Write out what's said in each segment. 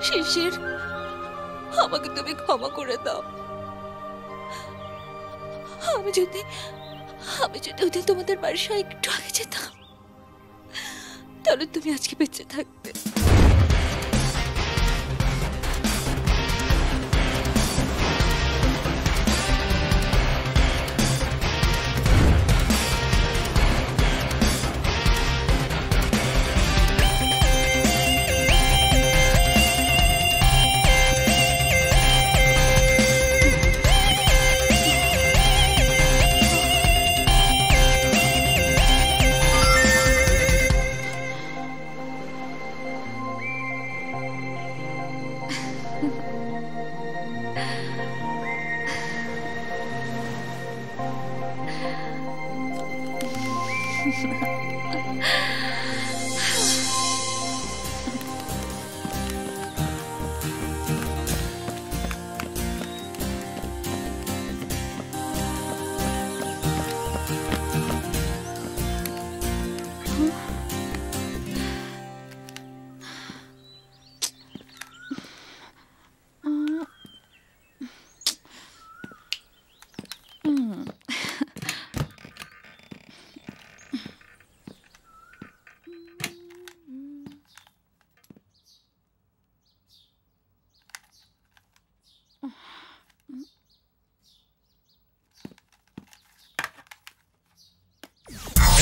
শিশির, আমাকে তুমি ক্ষমা করে দাও। আমি যদি ওদিন তোমাদের বাসায় একটু আগে যেতাম, তাহলে তুমি আজকে বেঁচে থাকতে।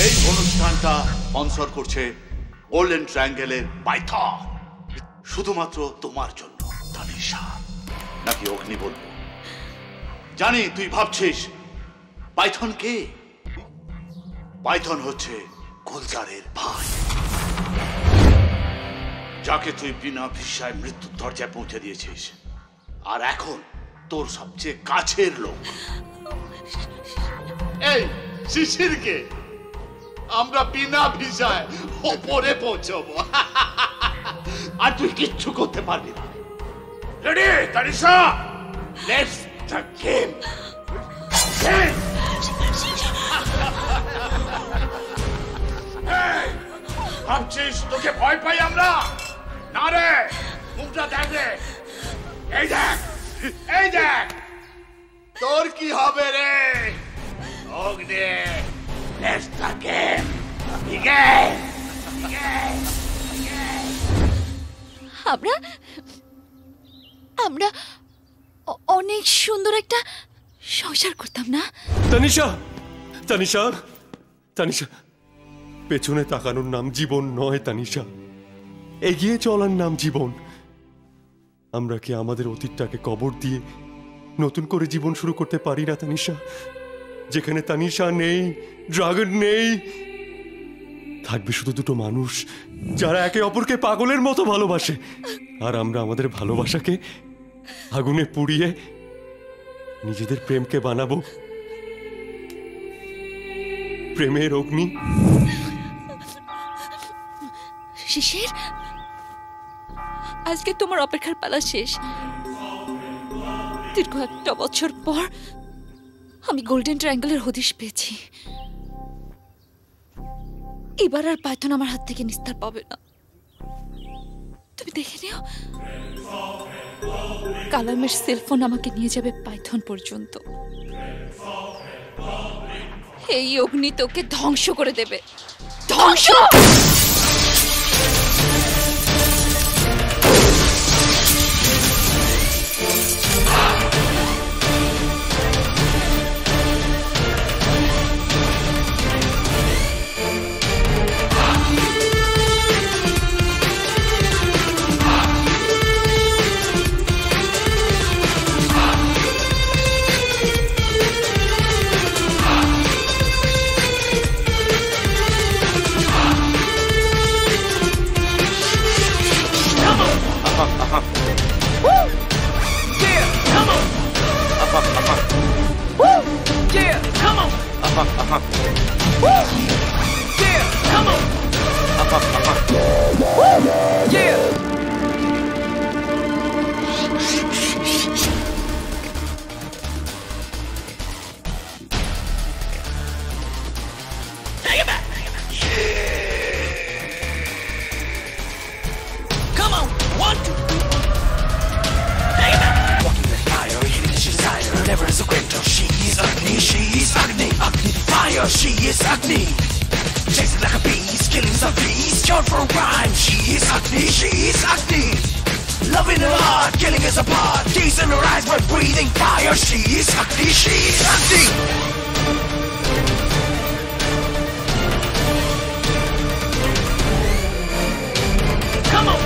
এই অনুষ্ঠানটা স্পন্সর করছে গোল্ডেন ট্রায়াঙ্গেলের পাইথন। শুধুমাত্র তোমার জন্য তানিশা। নাকি অগ্নি বলবো? জানি তুই ভাবছিস পাইথন কে। পাইথন হচ্ছে গুলজারের ভাই, যাকে তুই বিনা ভিসায় মৃত্যুর দরজায় পৌঁছে দিয়েছিস, আর এখন তোর সবচেয়ে কাছের লোক এই শিশিরকে আমরা বিনা ভিসায় ওপরে পৌঁছবো, আর তুই কিচ্ছু করতে পারবি না। Ready Tanisha? Let's the game. ভাবছিস তোকে ভয় পাই আমরা? না রে, মুখটা দেখ রে। এই দেখ, এই দেখ, তোর কি হবে রে অগ্নি। Let's the game. আমরা অনেক সুন্দর একটা সংসার করতাম না? তানিশা, তানিশা, তানিশা, পেছনে তাকানোর নাম জীবন নয় তানিশা, এগিয়ে চলার নাম জীবন। আমরা কি আমাদের অতীতটাকে কবর দিয়ে নতুন করে জীবন শুরু করতে পারি না তানিশা? যেখানে তানিশা নেই, ড্রাগন নেই, থাকবে শুধু দুটো মানুষ যারা একে অপরকে পাগলের মতো ভালোবাসে। আর আমরা আমাদের ভালোবাসাকে আগুনে পুড়িয়ে নিজেদের প্রেমকে বানাবো প্রেমের অগ্নি। শিশির, আজকে তোমার অপেক্ষার পালা শেষ। দীর্ঘ একটা বছর পর আমি গোল্ডেন ট্রায়াঙ্গেলের হদিশ পেয়েছি। এবার আর পাইথন আমার হাত থেকে নিস্তার পাবে না। তুমি দেখে নিও, কালামের সেলফোন আমাকে নিয়ে যাবে পাইথন পর্যন্ত। এই অগ্নি তোকে ধ্বংস করে দেবে। ধ্বংস! Agni. Chasing like a beast, killing some beast, short for a rhyme. She is Agni, she is Agni. Loving her heart, killing us apart. Tears in her eyes, but breathing fire. She is Agni, she is Agni. Come on.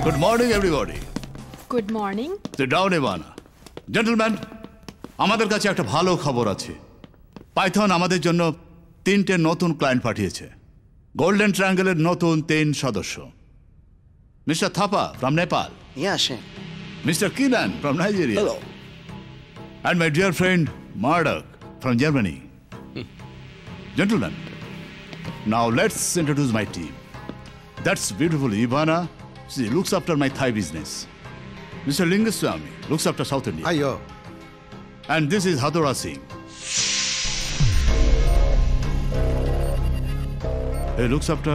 Good morning, everybody. Good morning. Sit down, Ivana. Gentlemen, আমাদের কাছে একটা ভালো খবর আছে। Python আমাদের জন্য 3টে নতুন ক্লায়েন্ট পাঠিয়েছে। গোল্ডেন ট্রায়াঙ্গেলের নতুন 3 সদস্য। Mister Thapa from Nepal. Yeah, Shane. Mr. Kinan from Nigeria. Hello. And my dear friend Marduk from Germany. Gentlemen, now let's introduce my team. That's beautiful Ivana. She looks after my Thai business. Mr. Lingaswamy looks after South India. Ayo. And this is Hadora Singh. He looks after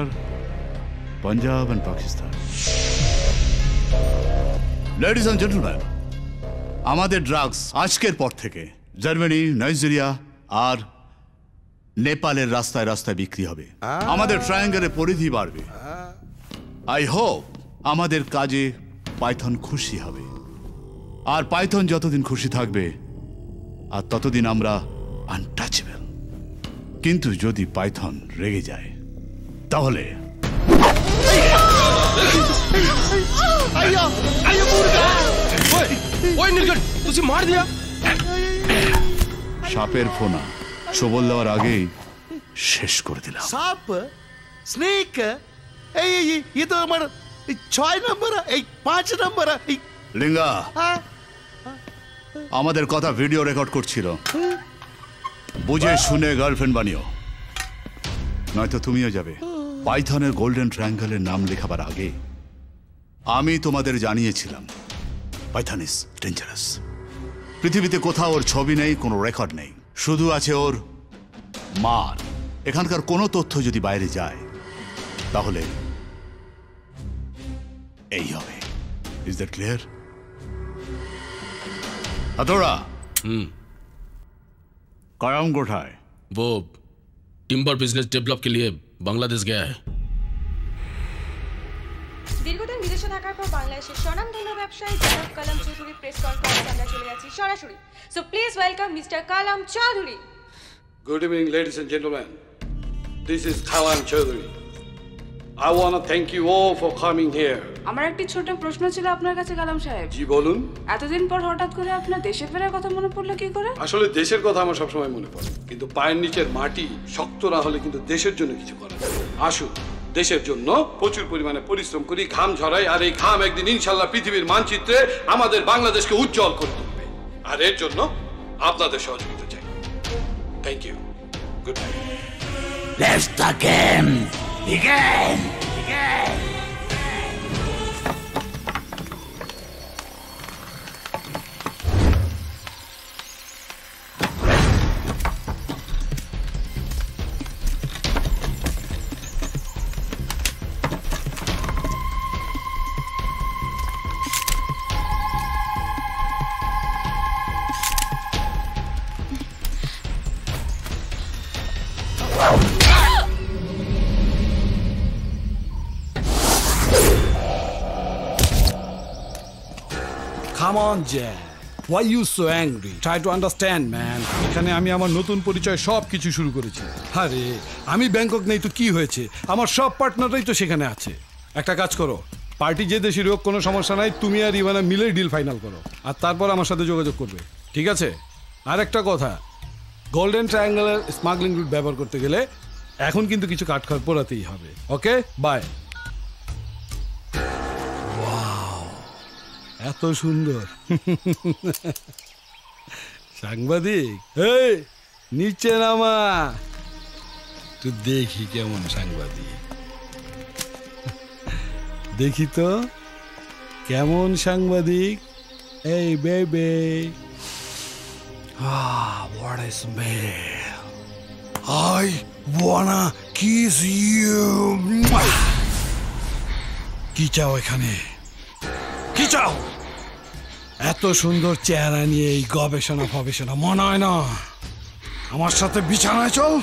Punjab and Pakistan. Ladies and gentlemen, আমাদের drugs আজকের পর থেকে Germany, Nigeria আর নেপালের রাস্তায় রাস্তায় বিক্রি হবে। আমাদের ট্রায়াঙ্গেলের পরিধি বাড়বে। আই হোপ আমাদের কাজে পাইথন খুশি হবে। আর পাইথন যতদিন খুশি থাকবে আর ততদিন আমরা আনটাচেবল। কিন্তু যদি পাইথন রেগে যায় তাহলে সাপের ফোনা সবল দেওয়ার আগেই শেষ করে দিলাম। সাপ, স্নেক, ये तो हमारा 6 नंबर है, 5 नंबर है। লিঙ্গা, আমাদের কথা ভিডিও রেকর্ড করছিল, বুঝে শুনে গার্লফ্রেন্ড বানিও, নয়তো তুমিও যাবে। পাইথনের গোল্ডেন ট্রায়াঙ্গলের নাম লেখাবার আগে আমি তোমাদের জানিয়েছিলাম পাইথন ইজ ডেঞ্জারাস। পৃথিবীতে কোথাও ওর ছবি নেই, কোনো রেকর্ড নেই, শুধু আছে ওর মার। এখানকার কোনো তথ্য যদি বাইরে যায় তাহলে এই হবে। Is that clear? अतोड़ा कायम कोठाए वो टिम्बर बिजनेस डेवलप के लिए बांग्लादेश गया है। দীর্ঘদিন বিদেশে থাকার পর বাংলাদেশের স্বনামধন্য ব্যবসায়ী জনাব কালাম চৌধুরী প্রেস কনফারেন্স আমরা চলে যাচ্ছি সরাসরি। So please welcome mister Kalam Chowdhury. Good evening, ladies and gentlemen. This is Kalam Chaudhary. I want to thank you all for coming here. আমার একটি ছোট প্রশ্ন ছিল আপনার কাছে কালাম সাহেব। জি বলুন। এতদিন পর হঠাৎ করে আপনার দেশে ফেরার কথা মনে পড়লো কি করে? আসলে দেশের কথা আমার সবসময় মনে পড়ে, কিন্তু পায়ের নিচের মাটি শক্ত না হলে কিন্তু দেশের জন্য কিছু করা যায় না। আসুন, দেশের জন্য প্রচুর পরিমাণে পরিশ্রম করি, ঘাম ঝরাই, আর এই ঘাম একদিন ইনশাল্লাহ পৃথিবীর মানচিত্রে আমাদের বাংলাদেশকে উজ্জ্বল করে তুলবে। আর এর জন্য আপনাদের সহযোগিতা চাই। Thank you. Good night. Let's begin. Begin. Begin. Come on, Jack. Why you so angry? Try to understand, man. এখানে আমি আমার নতুন পরিচয় সব কিছু শুরু করেছি। আরে আমি ব্যাংকক নেই তো কি হয়েছে, আমার সব পার্টনাররাই তো সেখানে আছে। একটা কাজ করো, পার্টি যে দেশের হোক কোনো সমস্যা নাই, তুমি আর ইভানা মিলে ডিল ফাইনাল করো, আর তারপর আমার সাথে যোগাযোগ করবে, ঠিক আছে? আর একটা কথা, গোল্ডেন ট্রায়াঙ্গেলের স্মাগলিং রুট ব্যবহার করতে গেলে এখন কিন্তু কিছু কাঠখড় পোড়াতেই হবে। ওকে, বাই। এত সুন্দর সাংবাদিক, এই নিচে নামা, তুই দেখি কেমন সাংবাদিক। দেখি তো কেমন সাংবাদিক। এই baby, what a smell. I wanna kiss you. কি চাও এখানে? কি চাও? এত সুন্দর চেহারা নিয়ে এই গবেষণা ফবেষণা মনে হয় না। আমার সাথে বিছানায় চল।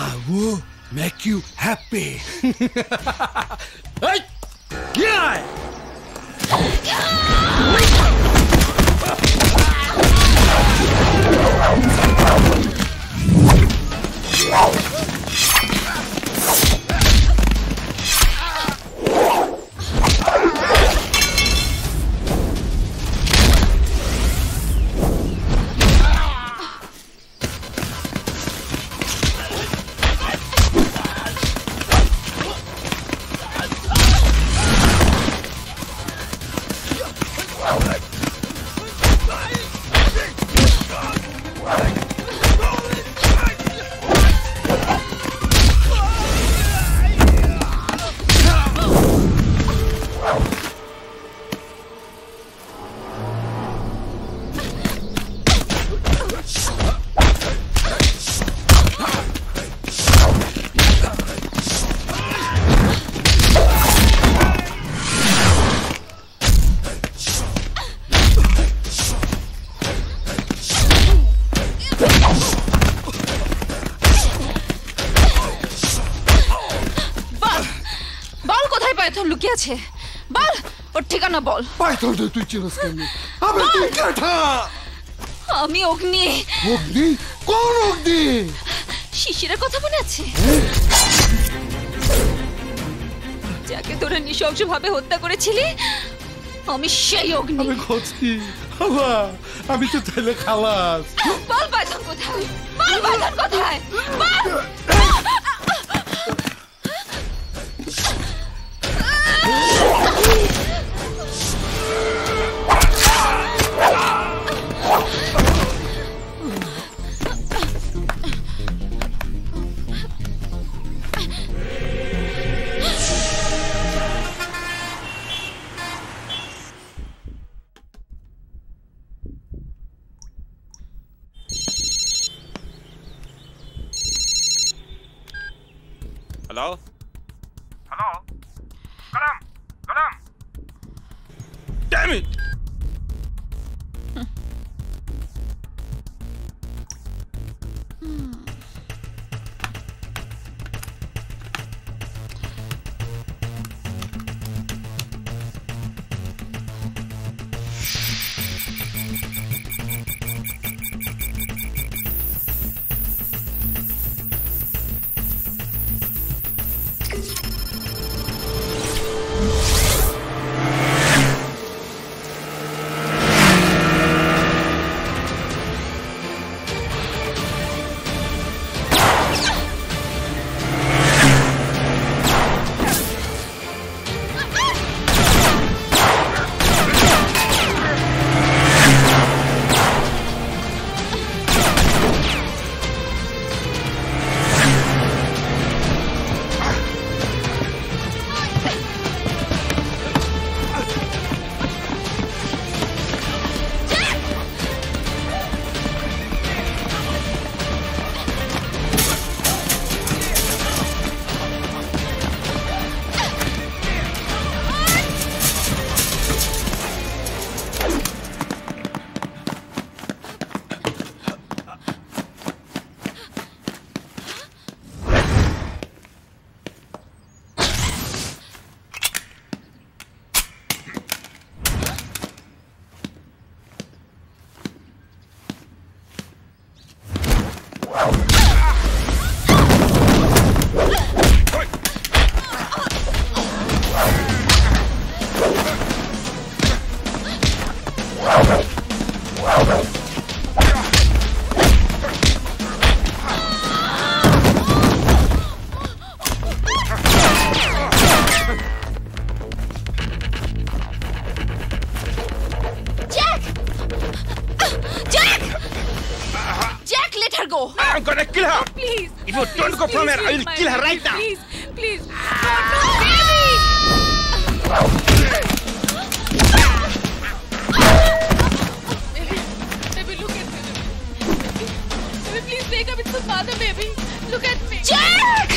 I will make you happy. এই কি আয়? লুকিয়েছে, বল ওর ঠিকানা বল। পাইথন তুই চিনস কেন? আবে তুই কাঠা। আমি অগ্নি। অগ্নি? কোন অগ্নি? শিশিরের কথা মনে আছে? যাকে তোরা নৃশংসভাবে হত্যা করেছিলি, আমি সেই অগ্নি। আমি খোঁজছি বাবা, আমি তো তাহলে খালাস। বল পাইথন কোথায়? বল পাইথন কোথায়? বল। हेलो हेलो कलम कलम damn it her from here. I will kill her right now. Please, please. No, baby. Baby, look at me. Baby, please wake up. It's the father, baby. Look at me. Jack!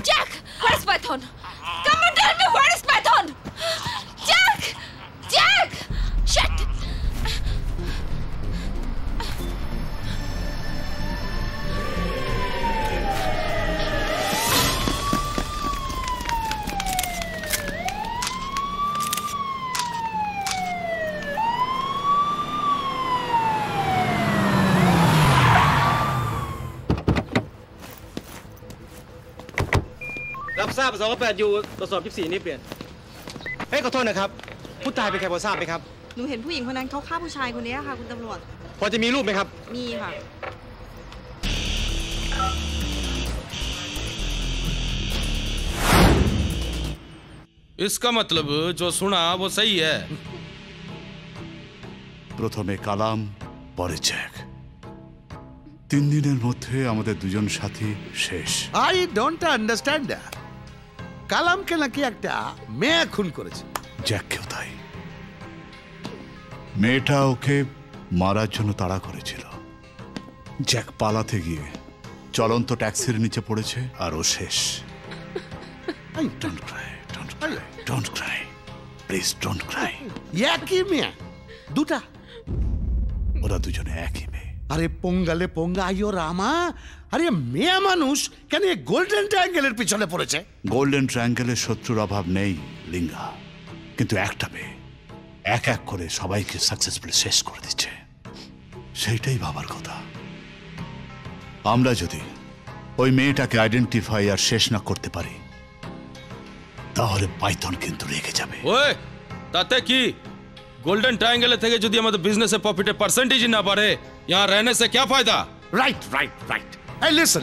Jack, where's Python? Come and tell me where is Python? Jack! Jack! Shit!รับทราบ208อยู่ตรวจสอบ24นี่เปลี่ยนเฮ้ยขอโทษนะครับผู้ตายเป็นใครพอทราบไหมครับ หนูเห็นผู้หญิงคนนั้นเขาฆ่าผู้ชายคนนี้ค่ะคุณตำรวจ พอจะมีรูปไหมครับ มีค่ะ इसका मतलब जो सुना वो सही है প্রথমে কালাম পরে Jack 3 দিনের মধ্যে আমাদের দুজন সাথী শেষ আই ডোন্ট আন্ডারস্ট্যান্ড কালামকে নাকি একটা মেয়ে খুন করেছে জ্যাককেও তাই মেয়েটা ওকে মারার জন্য তাড়া করেছিল জ্যাক পালাতে গিয়ে চলন্ত ট্যাক্সির নিচে পড়েছে আর ও শেষ don't Cry please don't Cry একই মেয়ে দুটা ওরা দুজনে একই মেয়ে আরে পোঙ্গালে পোঙ্গা আইও রামা আরে মেয়ে মানুষ কেন এই গোল্ডেন ট্রায়াঙ্গেলের পিছনে পড়েছে গোল্ডেন ট্রায়াঙ্গেলের শত্রুর অভাব নেই লিঙ্গা কিন্তু একটা মেয়ে এক এক করে সবাইকে সাকসেসফুলি শেষ করে দিচ্ছে সেইটাই ভাবার কথা আমরা যদি ওই মেয়েটাকে আইডেন্টিফাই আর শেষ না করতে পারি তাহলে পাইথন কিন্তু রেগে যাবে ওই তাতে কি গোল্ডেন ট্রায়াঙ্গেলে থেকে যদি আমাদের বিজনেসে প্রফিটের পার্সেন্টেজ না বাড়ে यहाँ रहने से क्या फायदा right hey listen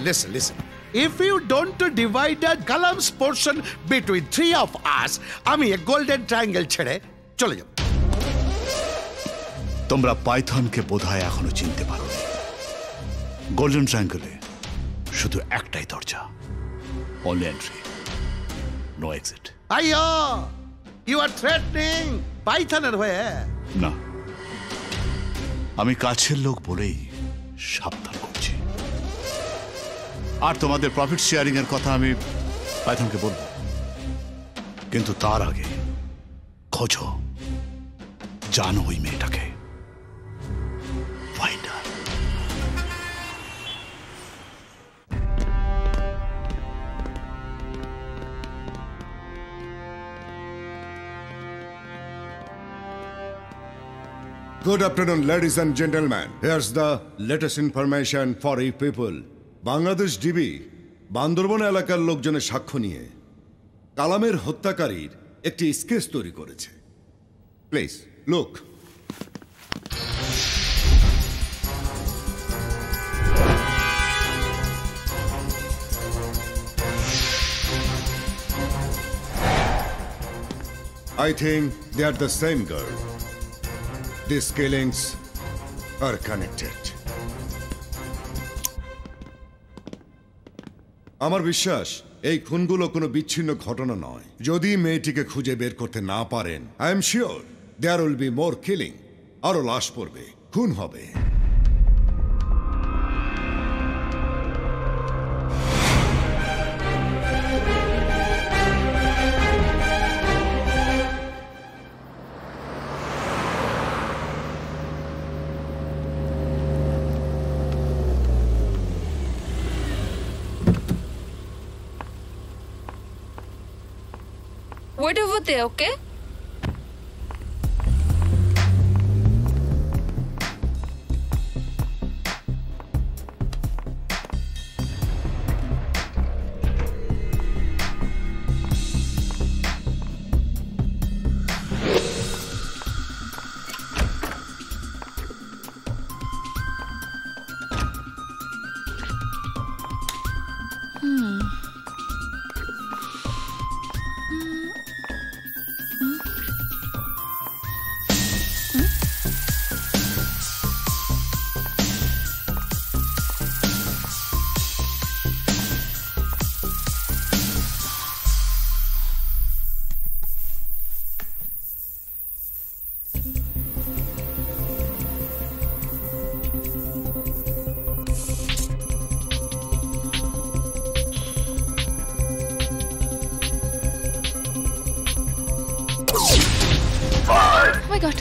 if you don't divide that Kalam's portion between 3 of us আমি এই গোল্ডেন ট্রায়াঙ্গেল ছেড়ে চলে যাব তোমরা পাইথনকে বোধহয় এখনো চিনতে পারোনি গোল্ডেন ট্রায়াঙ্গেলে শুধু একটাই দরজা only entry no exit আইয়ো you are threatening পাইথনের হয়ে না আমি কাছের লোক বলেই সাবধান করছি আর তোমাদের প্রফিট শেয়ারিং এর কথা আমি পাইথনকে বলবো কিন্তু তার আগে খোঁজো জানো ওই মেয়েটাকে find her Good afternoon, ladies and gentlemen. Here's the latest information for you people. Bangladesh DB, Bandarban এলাকার লোকজনের সাক্ষ্য নিয়ে কালামের হত্যাকারীর একটি স্কেচ তৈরি করেছে। Please, look. I think they are the same girl. These killings are connected. আমার বিশ্বাস এই খুনগুলো কোনো বিচ্ছিন্ন ঘটনা নয় যদি মেয়েটিকে খুঁজে বের করতে না পারেন I am sure there will be more killing আরো লাশ পড়বে খুন হবে Wait over there, okay? God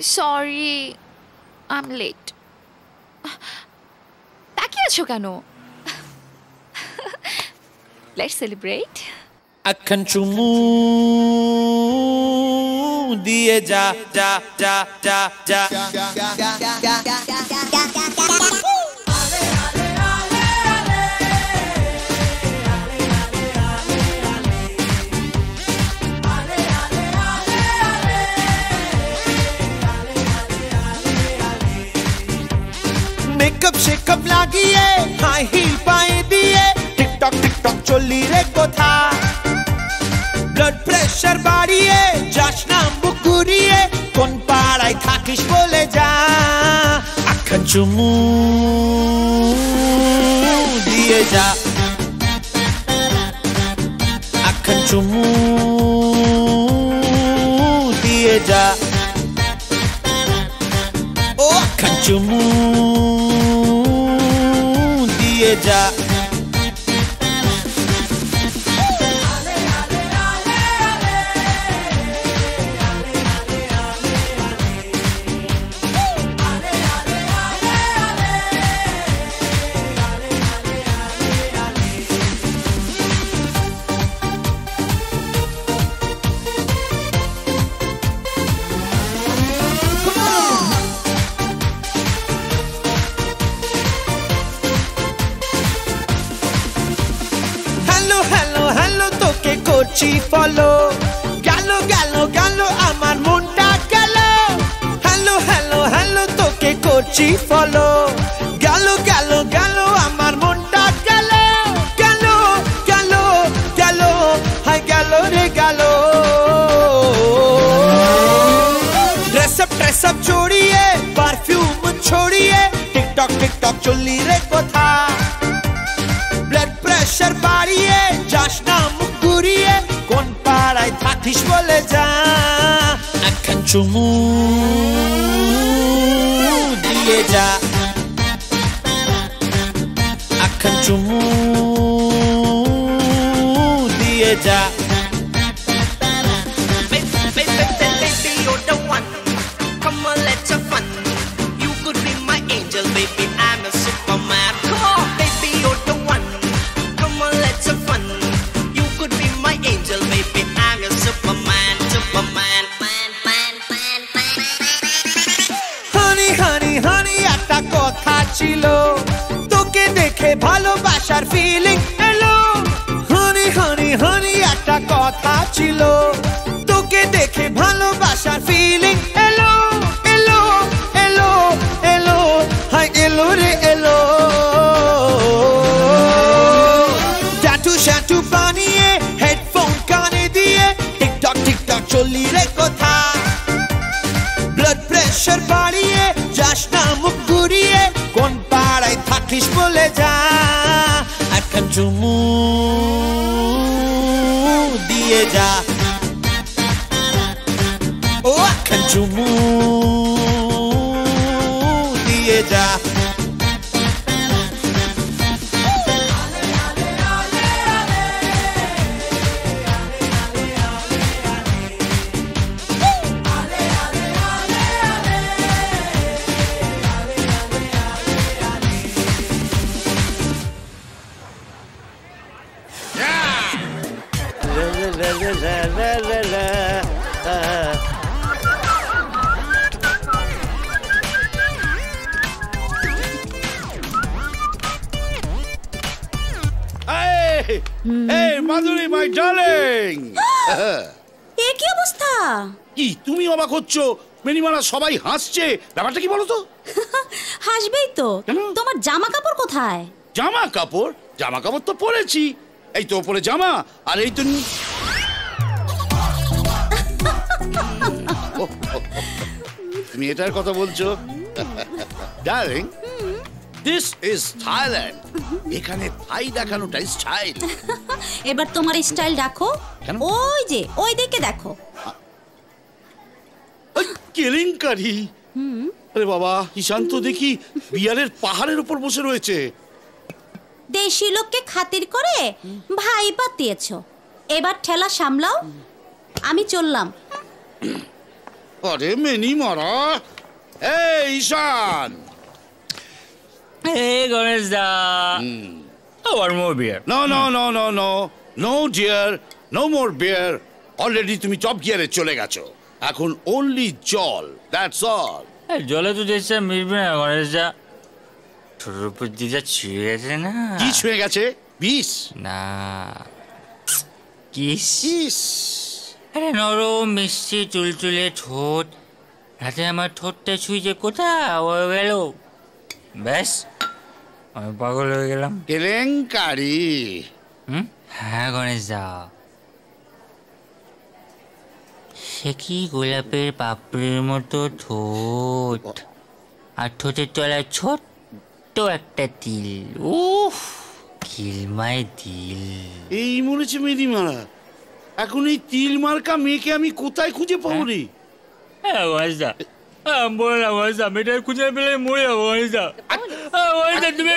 sorry I am late তাকিয়ে আছো কেন লেটস সেলিব্রেট আখান চুমু দিয়ে যা যা যা যা যা মেকআপ শেকআপ লাগিয়ে হাই হিল পায়ে দিয়ে টিকটক চলি রে কোথা ব্লাড প্রেশার বাড়িয়ে যাস না বুক ঘুরিয়ে কোন পাড়ায় থাকিস বলে যা আখান চুমু দিয়ে যা আখান চুমু দিয়ে যা ও আখান চুমু দিয়ে যা করছি ফলো গেল গেল গেল আমার মনটা গেল হ্যালো হ্যালো হ্যালো তোকে করছি ফলো গেল গেল গেল আমার মনটা গেল গেল গেল গেল হাই গেল রে গেল ড্রেসআপ ছড়িয়ে পারফিউম ছড়িয়ে টিকটক চলি রে কোথা ব্লাড প্রেশার বাড়িয়ে যাস না মুখ ঘুরিয়ে কোন পাড়ায় থাকিস বলে যা আখান চুমু দিয়ে যা আখান চুমু দিয়ে যা ছিল তোকে দেখে ভালোবাসার ফিলিং এলো হানি হানি হানি একটা কথা ছিল তোকে দেখে ভালোবাসার ফিলিং এলো এলো এলো এলো হাই এলো রে এলো ট্যাটু বানিয়ে হেডফোন কানে দিয়ে টিকটক চলি রে কোথা ব্লাড প্রেশার বাড়িয়ে যাস না মুখ ঘুরিয়ে কোন পাড়ায় থাকিস বলে যা আখান চুমু দিয়ে যা ও আখান চুমু দিয়ে যা Hey, Madhuri, my darling! এ কি অবস্থা? কি তুমি অবাক হচ্ছ? মেনিমালা সবাই হাসছে, ব্যাপারটা কি বলো তো? হাসবেই তো। তোমার জামা কাপড় কোথায়? জামা কাপড়? জামা কাপড় তো পরেছি। এই তো পরে জামা, আর এই তো তুমি এটার কথা বলছো? Darling, this is Thailand. এখানে থাই দেখানোটাই স্টাইল। এবার তোমার স্টাইল রাখো। ওই যে ওই দিকে দেখো। কেলেঙ্কারি। আরে বাবা, ঈশান তো দেখি বিয়ারের পাহাড়ের উপর বসে রয়েছে। দেশি লোককে খাতির করে ভাই পাতিয়েছ, এবার ঠেলা সামলাও। আমি চললাম। আরে মেনি মারা। এই ঈশান। Hey, Ganesha. One more beer. No, no, no, no, no. No, dear. No more beer. Already তুমি টপ গিয়ারে চলে গেছো। এখন only জল। That's all. জলে তো দেশটা মিলবে না, গণেশদা। ছোটর উপর দিদা ছুঁয়ে গেছে না। কি ছুঁয়ে গেছে? বিষ? না, কিস। আরে নরম মিষ্টি চুলচুলে ঠোঁট। রাতে আমার ঠোঁটটা ছুঁয়ে যে কোথায় হয়ে গেল, ব্যাস আমি পাগল হয়ে গেলাম। কেলেঙ্কারি। হ্যাঁ গণেশদা, সে কি গোলাপের পাপড়ির মতো ঠোঁট, আর ঠোঁটের তলায় ছোট্ট একটা তিল। উফ, কিলমায় দিল। এই মরেছে মেদিমারা। এখন এই তিল মার্কা মেয়েকে আমি কোথায় খুঁজে পাবো রে? হ্যাঁ গণেশদা, বলো না গণেশদা, মেয়েটা খুঁজে পেলে মরে যাবো গণেশদা। তুমি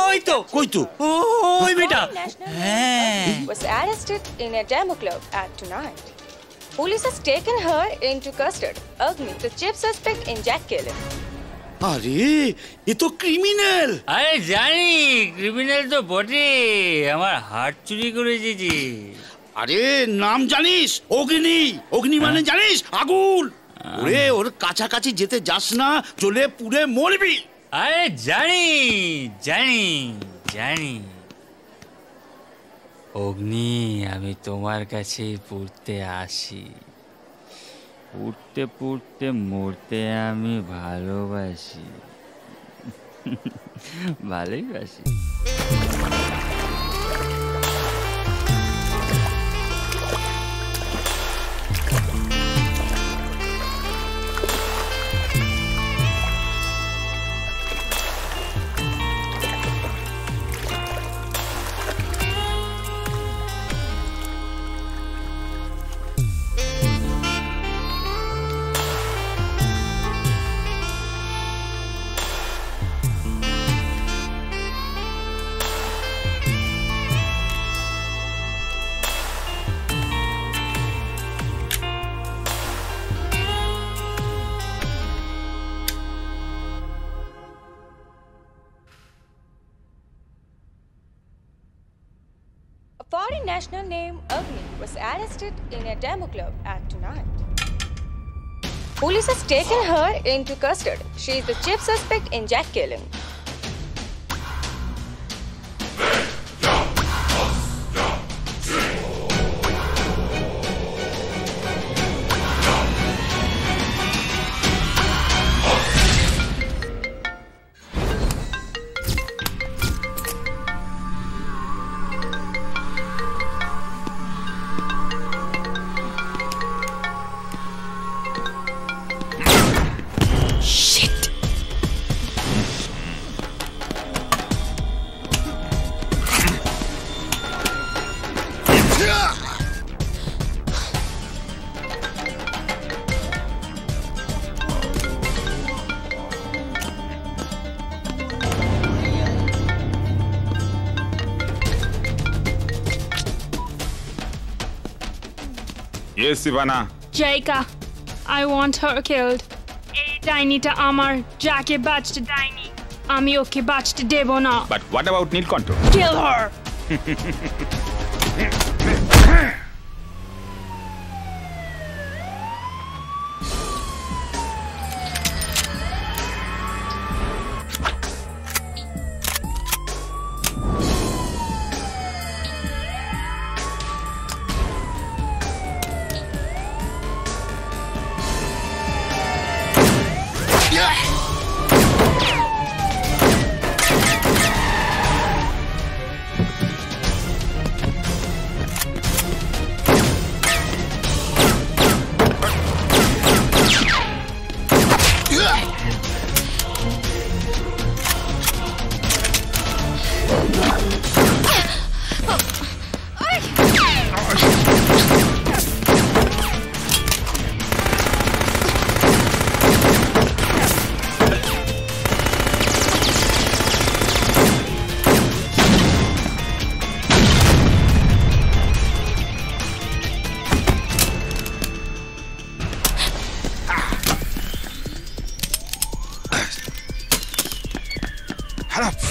ওই তো, কই তো ওই মেয়েটা। Was arrested in a demo club at tonight. Police has taken her into custody. Agni, the chief suspect in Jack killing. আরে এ তো ক্রিমিনাল। আরে জানি ক্রিমিনাল তো বটে, আমার হাত চুরি করেছে যে। আরে নাম জানিস? অগ্নি। অগ্নি মানে জানিস? আগুন। ওরে ওর কাছাকাছি যেতে যাস না, জ্বলে পুড়ে মরবি। আরে জানি জানি জানি অগ্নি, আমি তোমার কাছে পড়তে আসি। পড়তে পড়তে মরতে আমি ভালোবাসি, ভালোই বাসি। A foreign national named Agni was arrested in a demo club at tonight. Police has taken her into custody. She is the chief suspect in Jack killing. Yes, Ivana. Jaika, I want her killed. এই ডাইনিটা আমার, যাকে বাঁচতে দেয়নি আমি ওকে বাঁচতে দেব না। But what about Nilkanto? Kill her!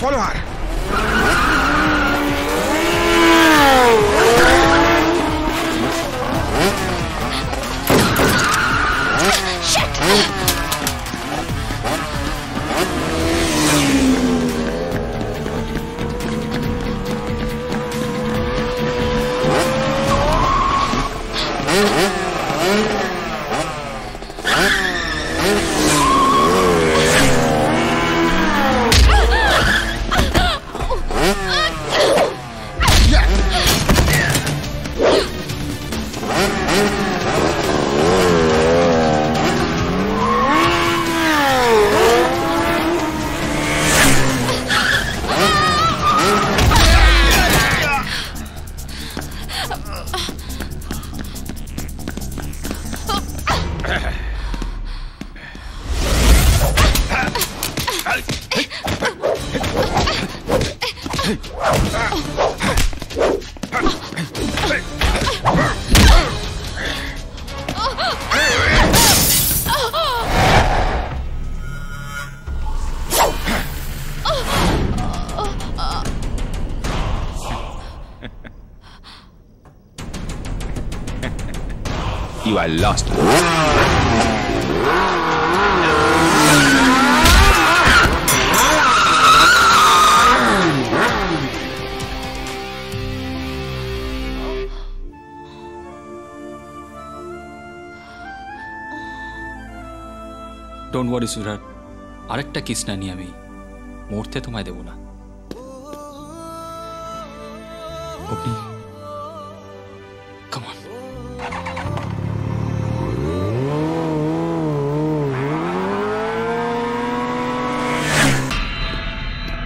Follow her. You are lost. Don't worry Surat, আরেকটা kiss না নিয়ে আমি মরতে তোমায় দেব না। অগ্নি, কাম অন।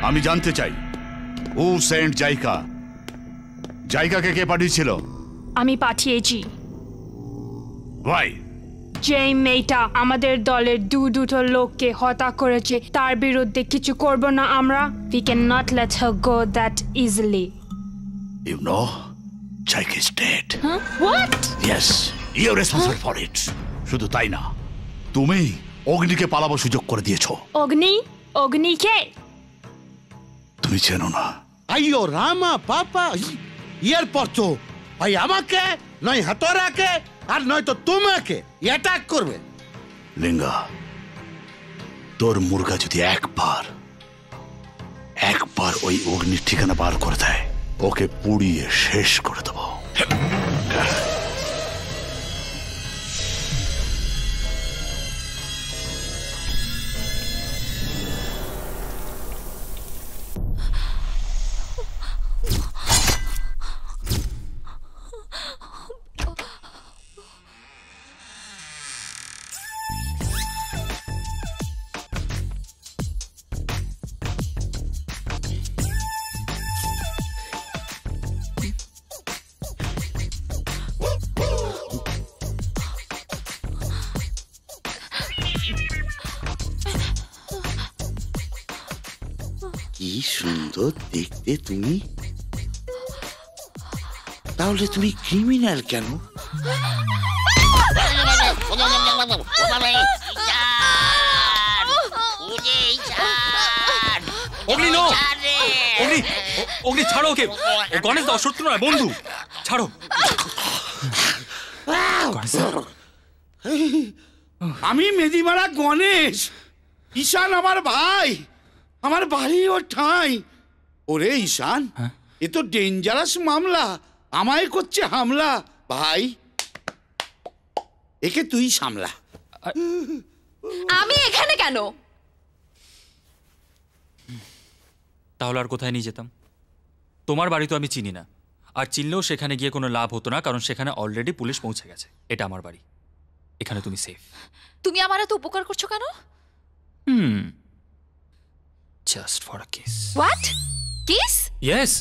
আমি জানতে চাই ও সেন্ট জায়গা, জায়গাকে কে পাঠিয়েছিল? আমি পাঠিয়েছি। ভাই যে মেয়েটা আমাদের দলের দুটো লোককে হত্যা করেছে তার বিরুদ্ধে কিছু করব না আমরা। We cannot let her go that easily. You know, Jaika is dead. Huh? What? Yes, you're responsible for it. শুধু তাই না, তুমি অগ্নিকে পালাবার সুযোগ করে দিয়েছো। অগ্নি? অগ্নি কে? তুমি চেনো না? আইয়ো রামা পাপা, এরপর তো ভাই আমাকে নয় হাতরাকে আর নয় তো তোমাকে অ্যাটাক করবে। লিঙ্গা, তোর মুরগা যদি একবার ওই অগ্নির ঠিকানা বার করে দেয়, ওকে পুড়িয়ে শেষ করে দেবো। কি সুন্দর দেখতে তুমি, তাহলে তুমি ক্রিমিনাল কেন? অগ্নি নো, অগ্নি, অগ্নি ছাড়ো ওকে। ও গণেশ দা শত্রু নয়, বন্ধু। ছাড়ো। আমি মেদিমারা গণেশ, ঈশান আমার ভাই, আমার বাড়ি ও ঠাই। ওরে ঈশান, এ তো ডেঞ্জারাস মামলা, আমায় করছে হামলা। ভাই একে তুই সামলা। আমি এখানে কেন? তাহলে আর কোথায় নিয়ে যেতাম? তোমার বাড়ি তো আমি চিনি না, আর চিনলেও সেখানে গিয়ে কোনো লাভ হতো না, কারণ সেখানে অলরেডি পুলিশ পৌঁছে গেছে। এটা আমার বাড়ি, এখানে তুমি সেফ। তুমি আমার এত উপকার করছো কেন? Just for a kiss. What? Kiss? Yes,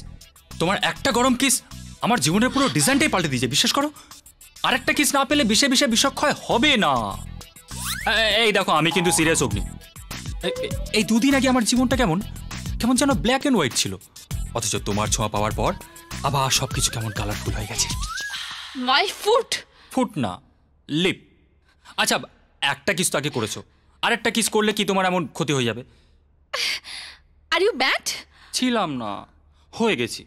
তোমার একটা গরম কিস আমার জীবনের পুরো ডিজাইনটাই পাল্টে দিয়েছে, বিশ্বাস করো। আরেকটা কিস না পেলে বিষে বিষে বিষক্ষয় হবে না। এই দেখো, আমি কিন্তু সিরিয়াস অগ্নি। এই দুদিন আগে আমার জীবনটা কেমন কেমন যেন ব্ল্যাক অ্যান্ড হোয়াইট ছিল, অথচ তোমার ছোঁয়া পাওয়ার পর আবার সবকিছু কেমন কালারফুল হয়ে গেছে। My foot. ফুট না, লিপ। আচ্ছা, একটা কিস তো আগে করেছো, আরেকটা কিস করলে কি তোমার এমন ক্ষতি হয়ে যাবে? Are you bad? ছিলাম না, হয়ে গেছি।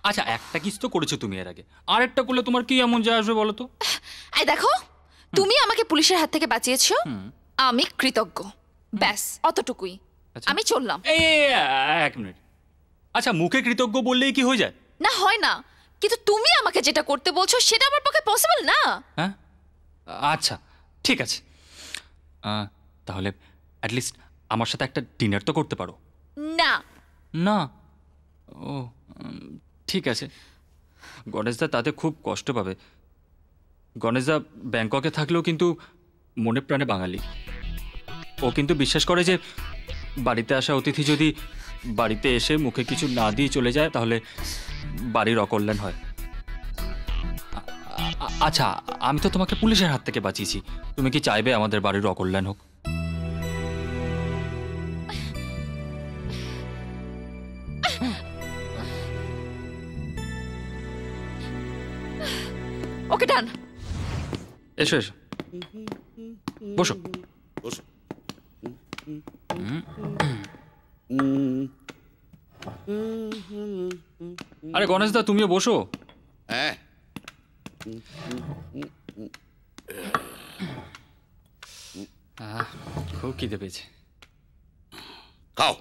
আচ্ছা, একটা কিস তো করেছো তুমি এর আগে, আরেকটা করলে তোমার কি এমন যায় আসবে বলো তো? এই দেখো, তুমি আমাকে পুলিশের হাত থেকে বাঁচিয়েছো, আমি কৃতজ্ঞ। ব্যাস অতটুকুই, আমি চললাম। এক মিনিট, আচ্ছা মুখে কৃতজ্ঞ বললেই কি হয়ে যায়? না, হয় না, কিন্তু তুমি আমাকে যেটা করতে বলছো সেটা আমার পক্ষে পসিবল না। হ্যাঁ, আচ্ছা ঠিক আছে, তাহলে অ্যাটলিস্ট আমার সাথে একটা ডিনার তো করতে পারো। না না, ও ঠিক আছে। গণেশদা তাতে খুব কষ্ট পাবে। গণেশদা ব্যাংককে থাকলেও কিন্তু মনে প্রাণে বাঙালি। ও কিন্তু বিশ্বাস করে যে বাড়িতে আসা অতিথি যদি বাড়িতে এসে মুখে কিছু না দিয়ে চলে যায় তাহলে বাড়ির অকল্যাণ হয়। আচ্ছা, আমি তো তোমাকে পুলিশের হাত থেকে বাঁচিয়েছি, তুমি কি চাইবে আমাদের বাড়ির অকল্যাণ হোক? ওকে, ডান। এসো এসো, বসো বসো। আরে গণেশদা, তুমিও বসো। হ্যাঁ, খুব খিদে পেয়েছে, খাও।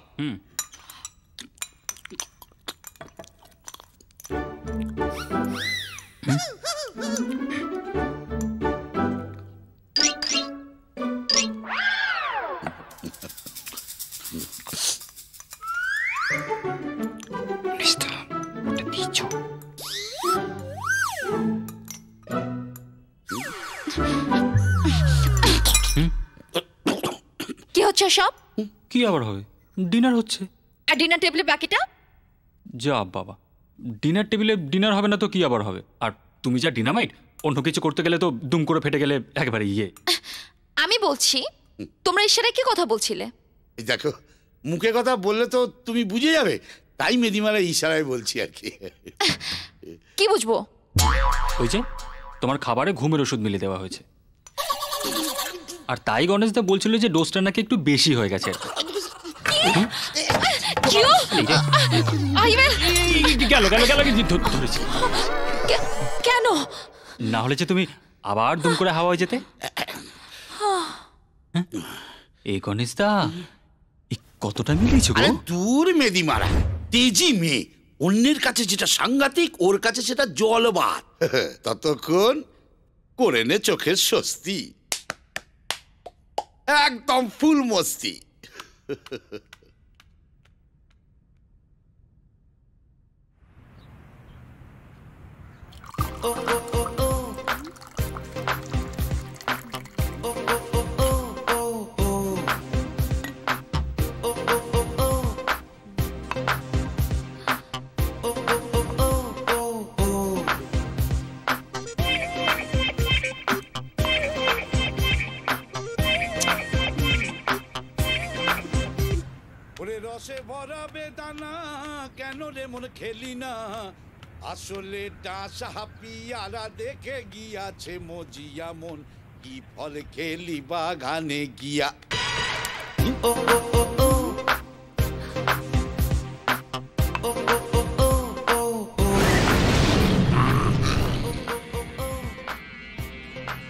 কি হচ্ছে সব? কি আবার হবে? ডিনার হচ্ছে। আর ডিনার টেবিলে বাকিটা? যা বাবা, ডিনার টেবিলে ডিনার হবে না তো কি আবার হবে? আর তুমি যা ডিনামাইট, অন্য কিছু করতে গেলে তো দুম করে ফেটে গেলে একেবারে ইয়ে। আমি বলছি, তোমরা ইশারায় কি কথা বলছিলে? দেখো, মুখে কথা বললে তো তুমি বুঝে যাবে, তাই মেদিমালা ইশারায় বলছি আর কি। কি বুঝবো? ওই যে তোমার খাবারে ঘুমের ওষুধ মিলিয়ে দেওয়া হয়েছে, আর তাই গণেশদা বলছিল যে ডোজটা নাকি একটু বেশি হয়ে গেছে। কেন? না হলে যে তুমি আবার দুম করে হাওয়া হয়ে যেতে। এই গণেশদা কতটা মিলিয়েছে গো? দূর মেদিমারা, তেজি মেয়ে, অন্যের কাছে যেটা সাংঘাতিক ওর কাছে সেটা জলবাদ। ততক্ষণ করে নে চোখের স্বস্তি, একদম ফুল মস্তি। রসে ভরা বেদানা কেন রে মন খেলি না, আসলে ডাসা পিয়ারা দেখে গিয়াছে মজিয়া মন, কি ফল খেলি বাগানে গিয়া।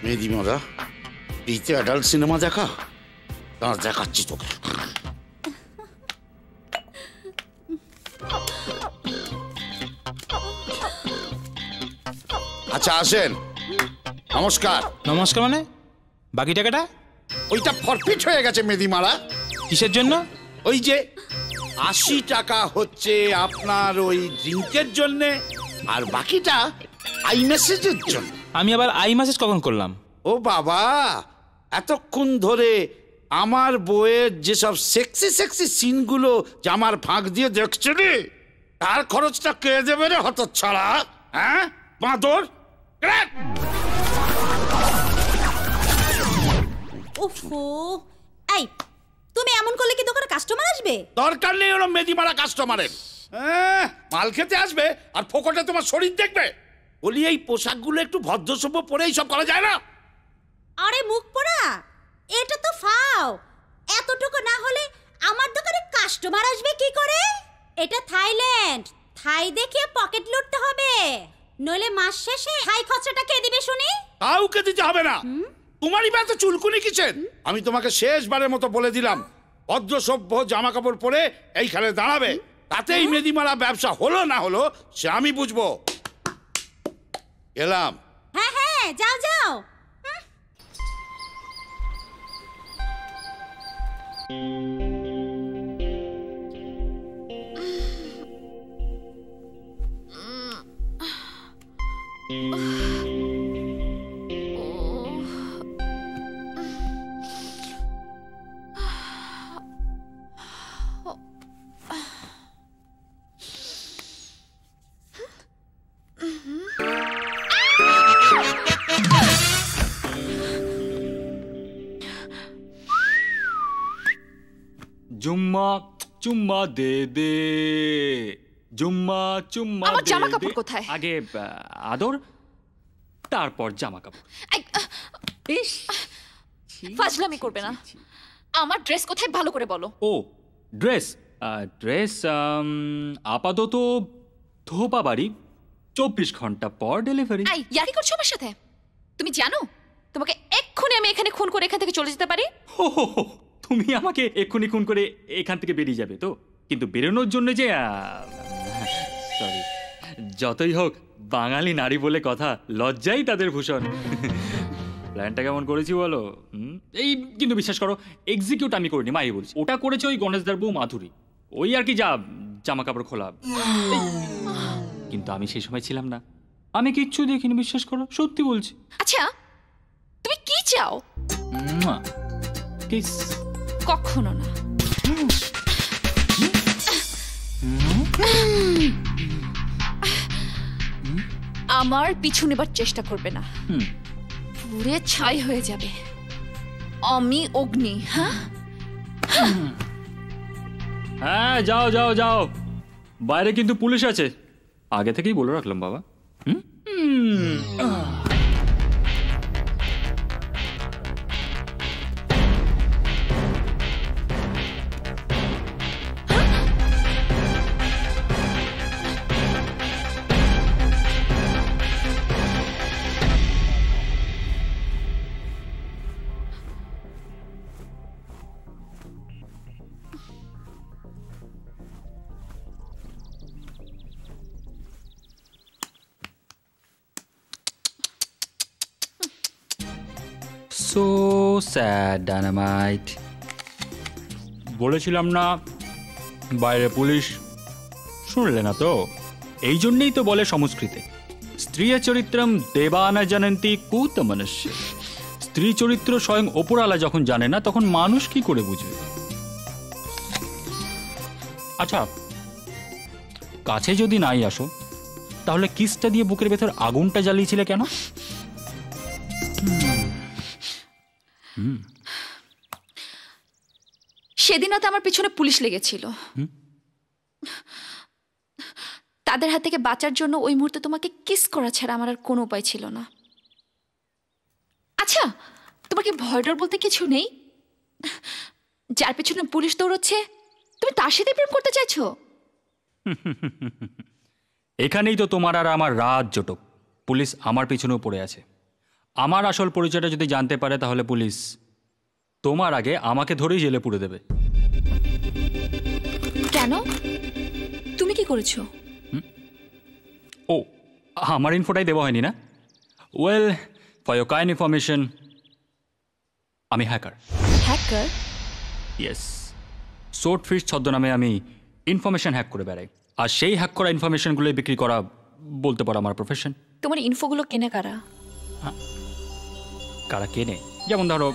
মেদিমারা, এইতে অ্যাডাল্ট সিনেমা দেখা, তার দেখাচ্ছি তোকে। আচ্ছা আসেন। নমস্কার। নমস্কার মানে? বাকি টাকাটা? ওইটা ফরফিট হয়ে গেছে মেদিমারা। কিসের জন্য? ওই যে 80 টাকা হচ্ছে আপনার ওই ড্রিঙ্কের জন্য, আর বাকিটা আই মেসেজের জন্য। আমি আবার আই মেসেজ কখন করলাম? ও বাবা, এতক্ষণ ধরে আমার বইয়ের যেসব সেক্সি সেক্সি সিনগুলো জামার ফাঁক দিয়ে দেখছিলি তার খরচটা কে দেবে রে হতচ্ছাড়া? হ্যাঁ বাঁদর? ওফো, এই তুমি এমন করলে কি দোকানে কাস্টমার আসবে? দরকার নেই ওরম মেদি মারা কাস্টমারের। মাল খেতে আসবে আর ফোকটে তোমার শরীর দেখবে। বলি এই পোশাকগুলো একটু ভদ্রসভ্য পরে এইসব করা যায় না? আরে মুখ পোড়া, এটা তো ফাও। এতটুকু না হলে আমার দোকানে কাস্টমার আসবে কি করে? এটা থাইল্যান্ড, থাই দেখিয়ে পকেট লুটতে হবে, নইলে মাস শেষে থাই খরচাটা কে দিবে শুনি? কাউকে দিতে হবে না। তোমারই বা এত চুলকুনি কিসের? আমি তোমাকে শেষবারের মতো বলে দিলাম, ভদ্রসভ্য জামা কাপড় পরে এইখানে দাঁড়াবে। তাতেই মেদি মারা ব্যবসা হলো না হলো সে আমি বুঝবো। গেলাম। হ্যাঁ হ্যাঁ, যাও যাও। জুম্মা চুম্মা দে দে, জুম্মা চুম্মা আমার দে জামা দে। কাপড় কোথায়? আগে আদর, তারপর জামা কাপড়। ফাজলামি করবে না। আমার ড্রেস কোথায় ভালো করে বলো। ও ড্রেস, ড্রেস আপাতত ধোপা বাড়ি, 24 ঘন্টা পর ডেলিভারি। এই ইয়ারি করছো আমার সাথে? তুমি জানো তোমাকে এক্ষুনি আমি এখানে খুন করে এখান থেকে চলে যেতে পারি। তুমি আমাকে এক্ষুনি খুন করে এখান থেকে বেরিয়ে যাবে তো? কিন্তু বেরোনোর জন্য যে সরি, যতই হোক বাঙালি নারী বলে কথা, লজ্জাই তাদের ভূষণ। প্ল্যানটা কেমন করেছি বলো? এই কিন্তু বিশ্বাস করো, এক্সিকিউট আমি করিনি, মাই বলছি। ওটা করেছে ওই গণেশদার বউ মাধুরী। ওই আর কি, যা জামা কাপড় খোলা। কিন্তু আমি সেই সময় ছিলাম না, আমি কিচ্ছু দেখিনি, বিশ্বাস করো, সত্যি বলছি। আচ্ছা তুমি কি চাও? কিস। কখনো না। আমার পিছু নেবার চেষ্টা করবে না, পুরে ছাই হয়ে যাবে। আমি অগ্নি। হ্যাঁ হ্যাঁ, যাও যাও যাও, বাইরে কিন্তু পুলিশ আছে, আগে থেকেই বলে রাখলাম বাবা। So sad dynamite. বলেছিলাম না বাইরে পুলিশ, শুনলে না তো? এই জন্যই তো বলে সংস্কৃতে স্ত্রীয় চরিত্রম দেবা না জানন্তি কুত মনুষ্য। স্ত্রী চরিত্র স্বয়ং ওপরালা যখন জানে না, তখন মানুষ কি করে বুঝবে? আচ্ছা, কাছে যদি নাই আসো, তাহলে কিসটা দিয়ে বুকের ভেতর আগুনটা জ্বালিয়েছিলে কেন? সেদিন রাতে আমার পিছনে পুলিশ লেগেছিল। তাদের হাত থেকে বাঁচার জন্য ওই মুহূর্তে তোমাকে কিস করা ছাড়া আমার আর কোনো উপায় ছিল না। আচ্ছা, তোমার কি ভয় ডর বলতে কিছু নেই? যার পিছনে পুলিশ দৌড়চ্ছে তুমি তার সাথে প্রেম করতে চাইছো? এখানেই তো তোমার আর আমার রাত জটক। পুলিশ আমার পিছনেও পড়ে আছে। আমার আসল পরিচয়টা যদি জানতে পারে, তাহলে পুলিশ তোমার আগে আমাকে ধরেই জেলে পুরে দেবে। কেন? তুমি কি করেছো? ও, আমার ইনফোটাই দেওয়া হয়নি না? Well, for your kind information, আমি hacker. Hacker? Yes, short fish ছদ্মনামে আমি ইনফরমেশন হ্যাক করে বেড়াই। আর সেই হ্যাক করা ইনফরমেশনগুলো বিক্রি করা বলতে পারো আমার প্রফেশন। তোমার ইনফোগুলো কেনে কারা? কারা কেনে? যেমন ধরো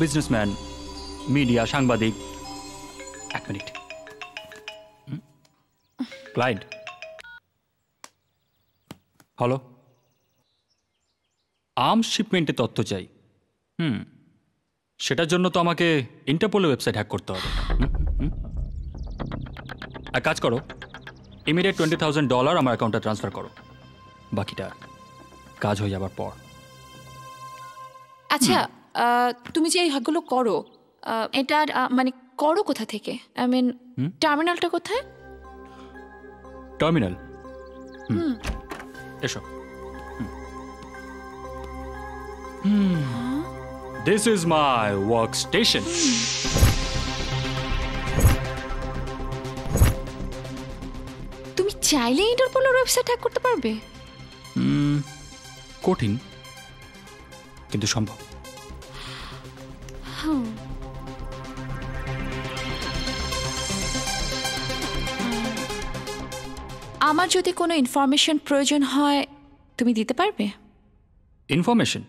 বিজনেসম্যান, মিডিয়া, সাংবাদিক। এক মিনিট। ক্লায়েন্ট, হ্যালো, আর্মস শিপমেন্টের তথ্য চাই। সেটার জন্য তো আমাকে ইন্টারপোলের ওয়েবসাইট হ্যাক করতে হবে। এক কাজ করো, ইমিডিয়েট $20,000 আমার অ্যাকাউন্টে ট্রান্সফার করো, বাকিটা কাজ হয়ে যাবার পর। আচ্ছা, তুমি যে এই হ্যাকগুলো করো, এটার মানে করো কোথা থেকে? আই মিন টার্মিনালটা কোথায়? টার্মিনাল? এসো। This is my workstation. তুমি চাইলে ইন্টারপোলের ওয়েবসাইট হ্যাক করতে পারবে? কঠিন, কিন্তু সম্ভব। আমার যদি কোনো ইনফরমেশন প্রয়োজন হয় তুমি দিতে পারবে? ইনফরমেশন?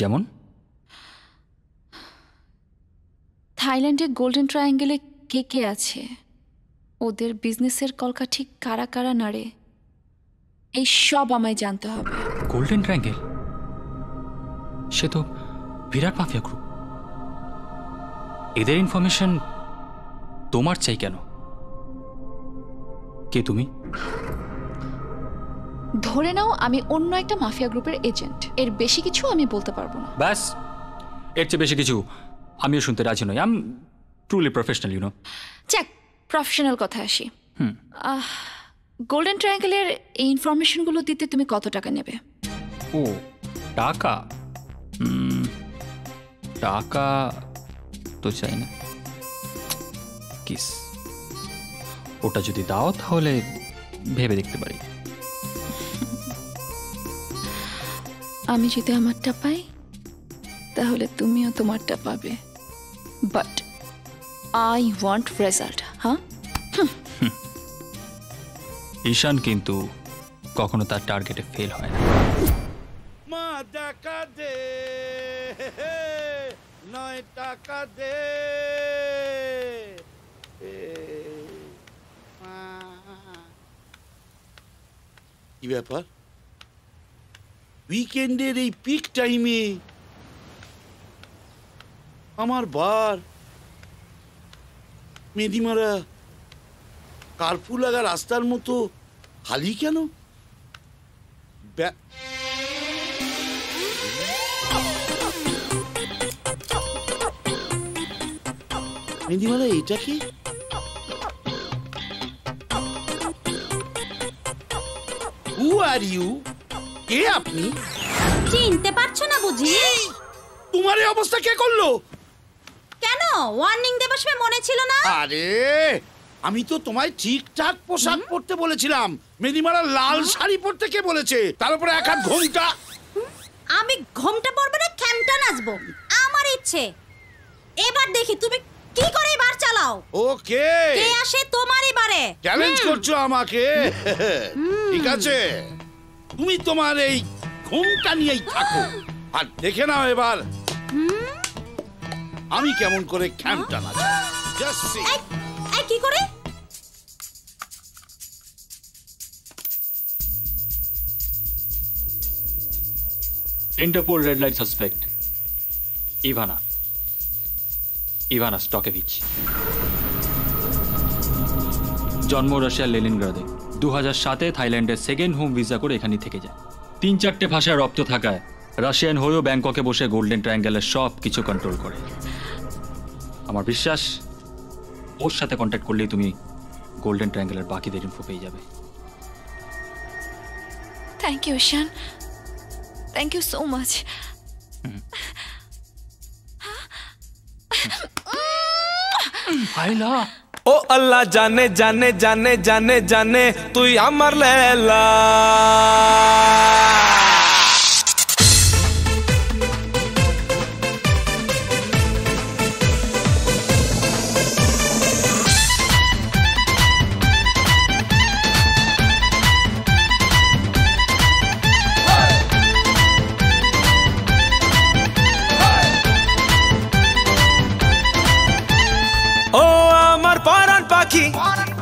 যেমন? থাইল্যান্ডে গোল্ডেন ট্রায়াঙ্গেলে কে কে আছে, ওদের বিজনেসের কলকা ঠিক কারা কারা নাড়ে, এই সব আমায় জানতে হবে। Golden triangle? সে তো বিরাট মাফিয়া গ্রুপ। এদের ইনফরমেশন তোমার চাই কেন? কে তুমি? ধরে নাও আমি অন্য একটা মাফিয়া গ্রুপের এজেন্ট, এর বেশি কিছু আমি বলতে পারবো না। ব্যাস, এর চেয়ে বেশি কিছু আমিও শুনতে রাজি নই। I am truly professional, you know. Check, professional কথা আসি। গোল্ডেন ট্রায়াঙ্গেলের এই ইনফরমেশনগুলো দিতে তুমি কত টাকা নেবে? ও টাকা? টাকা তো চাই না, কিস। ওটা যদি দাও তাহলে ভেবে দেখতে পারি। আমি যদি আমারটা পাই তাহলে তুমিও তোমারটা পাবে, বাট আই ওয়ান্ট রেজাল্ট। হ্যাঁ, ঈশান কিন্তু কখনো তার টার্গেটে ফেল হয় না। মা টাকা দে, নয় টাকা দে। কি ব্যাপার, উইকেন্ডের এই পিক টাইমে আমার বার মেদিমারা কার্ফু লাগা রাস্তার মতো খালি কেন? মেদিমারা এটা কি? হু আর ইউ? কে আপনি? চিনতে পারছো না বুঝি? তোমার এই অবস্থা কে করলো? কেন ওয়ার্নিং দেবার সময় মনে ছিল না? আরে আমি তো তোমায় ঠিকঠাক পোশাক পরতে বলেছিলাম। মেদিমারা লাল শাড়ি পরতে কে বলেছে? তার উপরে এক হাত ঘোমটা। আমি ঘোমটা পরবো না খ্যামটা নাচবো, আমার ইচ্ছে। এবার দেখি তুমি কি করে বার চালাও। ওকে, কে আসে তোমারই বারে? চ্যালেঞ্জ করছো আমাকে? ঠিক আছে, তুমি তোমার এই ঘোমটা নিয়েই থাকো, আর দেখে নাও এবার আমি কেমন করে খ্যামটা নাচি। Just see. এই কি করে? Interpol red light suspect Ivana Stokevich. জন্ম রাশিয়ার লেনিনগ্রাদে। 2007-এ থাইল্যান্ডের সেকেন্ড হোম ভিসা করে এখানে থেকে যায়। 3-4টে ভাষায় রপ্ত থাকায় রাশিয়ান হয়েও ব্যাংককে বসে গোল্ডেন ট্রায়াঙ্গেলের সব কিছু কন্ট্রোল করে। আমার বিশ্বাস ওর সাথে কন্ট্যাক্ট করলেই তুমি গোল্ডেন ট্রায়াঙ্গেলের বাকিদের ইনফো পেয়ে যাবে। Thank you Ishan, thank you so much. আইলা ও আল্লাহ জানে জানে জানে জানে জানে তুই আমার লেলা।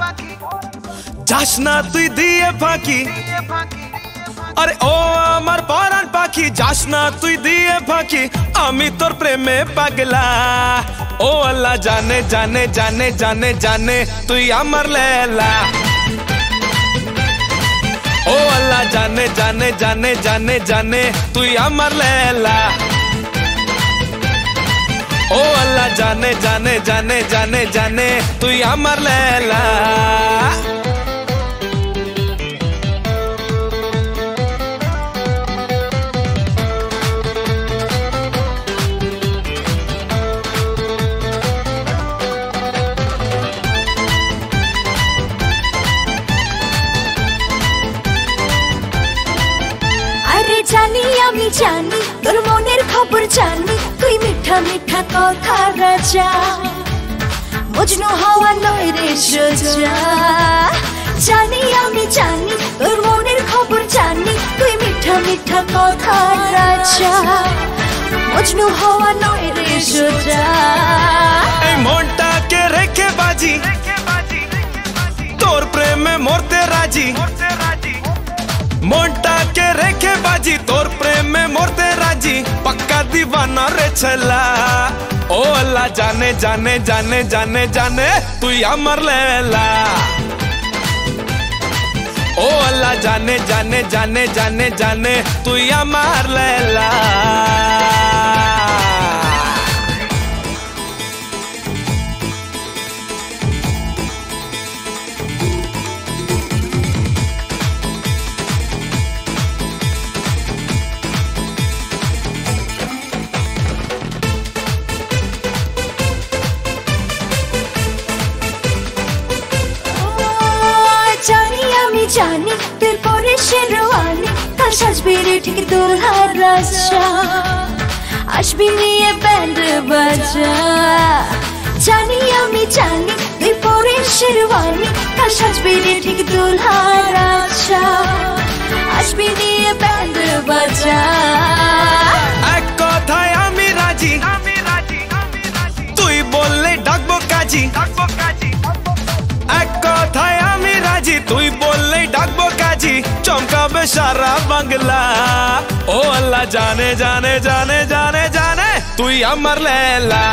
পাখি যাস না তুই দিয়ে ফাঁকি আরে ও আমার পরাণ পাখি যাস না তুই দিয়ে ফাঁকি আমি তোর প্রেমে পাগলা ও আল্লাহ জানে জানে জানে জানে জানে তুই আমার লেলা ও আল্লাহ জানে জানে জানে জানে জানে তুই আমার লেলা ও আল্লাহ জানে জানে জানে জানে জানে তুই আমার লেলা জানি আমি জানি তোর মনের খবর জানি তুই মিঠা মিঠা কথা রাজা মজনু হওয়া নয় রে সোজা জানি আমি জানি তোর মনের খবর জানি তুই মিঠা মিঠা কথা রাজা মজনু হওয়া নয় রে সোজা এই মনটাকে রেখে বাজি তোর প্রেমে মরতে রাজি মনটাকে রেখে বাজি তোর প্রেমে মরতে রাজি পক্কা দিवाना রে ছেলা ও আল্লাহ জানে জানে জানে জানে জানে তুই আমার লেলা ও আল্লাহ জানে জানে জানে জানে জানে তুই আমার লেলা জানি তোর পরে শেরওয়ানি কাল সাজবি রে ঠিক দোলহার রাজা আসবি নিয়ে ব্যান্ড বাজা জানি আমি জানি তোর পরে শেরওয়ানি কাল সাজবি রে ঠিক দোলহার রাজা আসবি নিয়ে ব্যান্ড বাজা এক কথায় আমি রাজি তুই বললে ডাকবো কাজী এক কথায় আমি রাজি তুই বললেই ডাকবো কাজী চমকাবে সারা বাংলা ও আল্লাহ জানে জানে জানে জানে জানে তুই আমার লেলা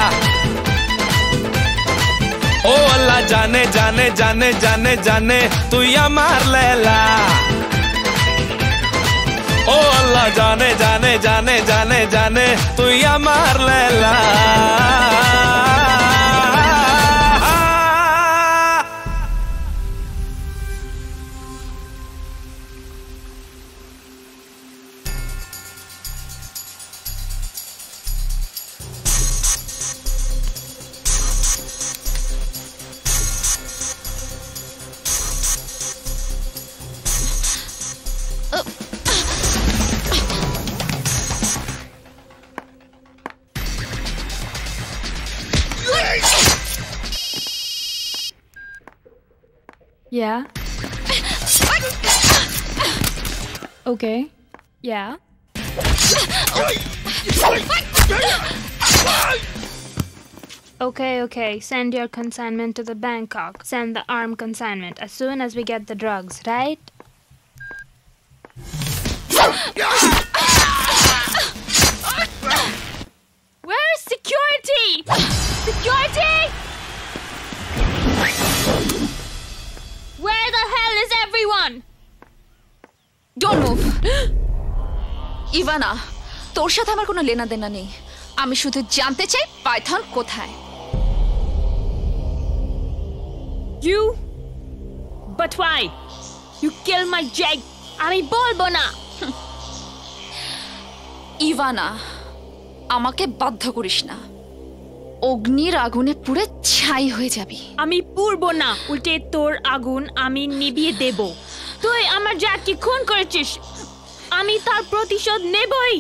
ও আল্লাহ জানে জানে জানে জানে জানে তুই আমার লেলা ও আল্লাহ জানে জানে জানে জানে জানে তুই আমার লেলা Yeah. Okay. Yeah. Okay. Send your consignment to the Bangkok. Send the armed consignment as soon as we get the drugs, right? Where's security? Security! Where the hell is everyone? Don't move. Ivana, তোর সাথে আমার কোনো লেনা দেনা নেই। আমি শুধু জানতে চাই পাইথন কোথায়। You? But why? You killed my Jake. আমি বলবো না। ইভানা, আমাকে বাধ্য করিস না। অগ্নির আগুনে পুড়ে ছাই হয়ে যাবি। আমি পুড়বো না, উল্টে তোর আগুন আমি নিভিয়ে দেব। তুই আমার জ্যাককে খুন করেছিস, আমি তার প্রতিশোধ নেবই।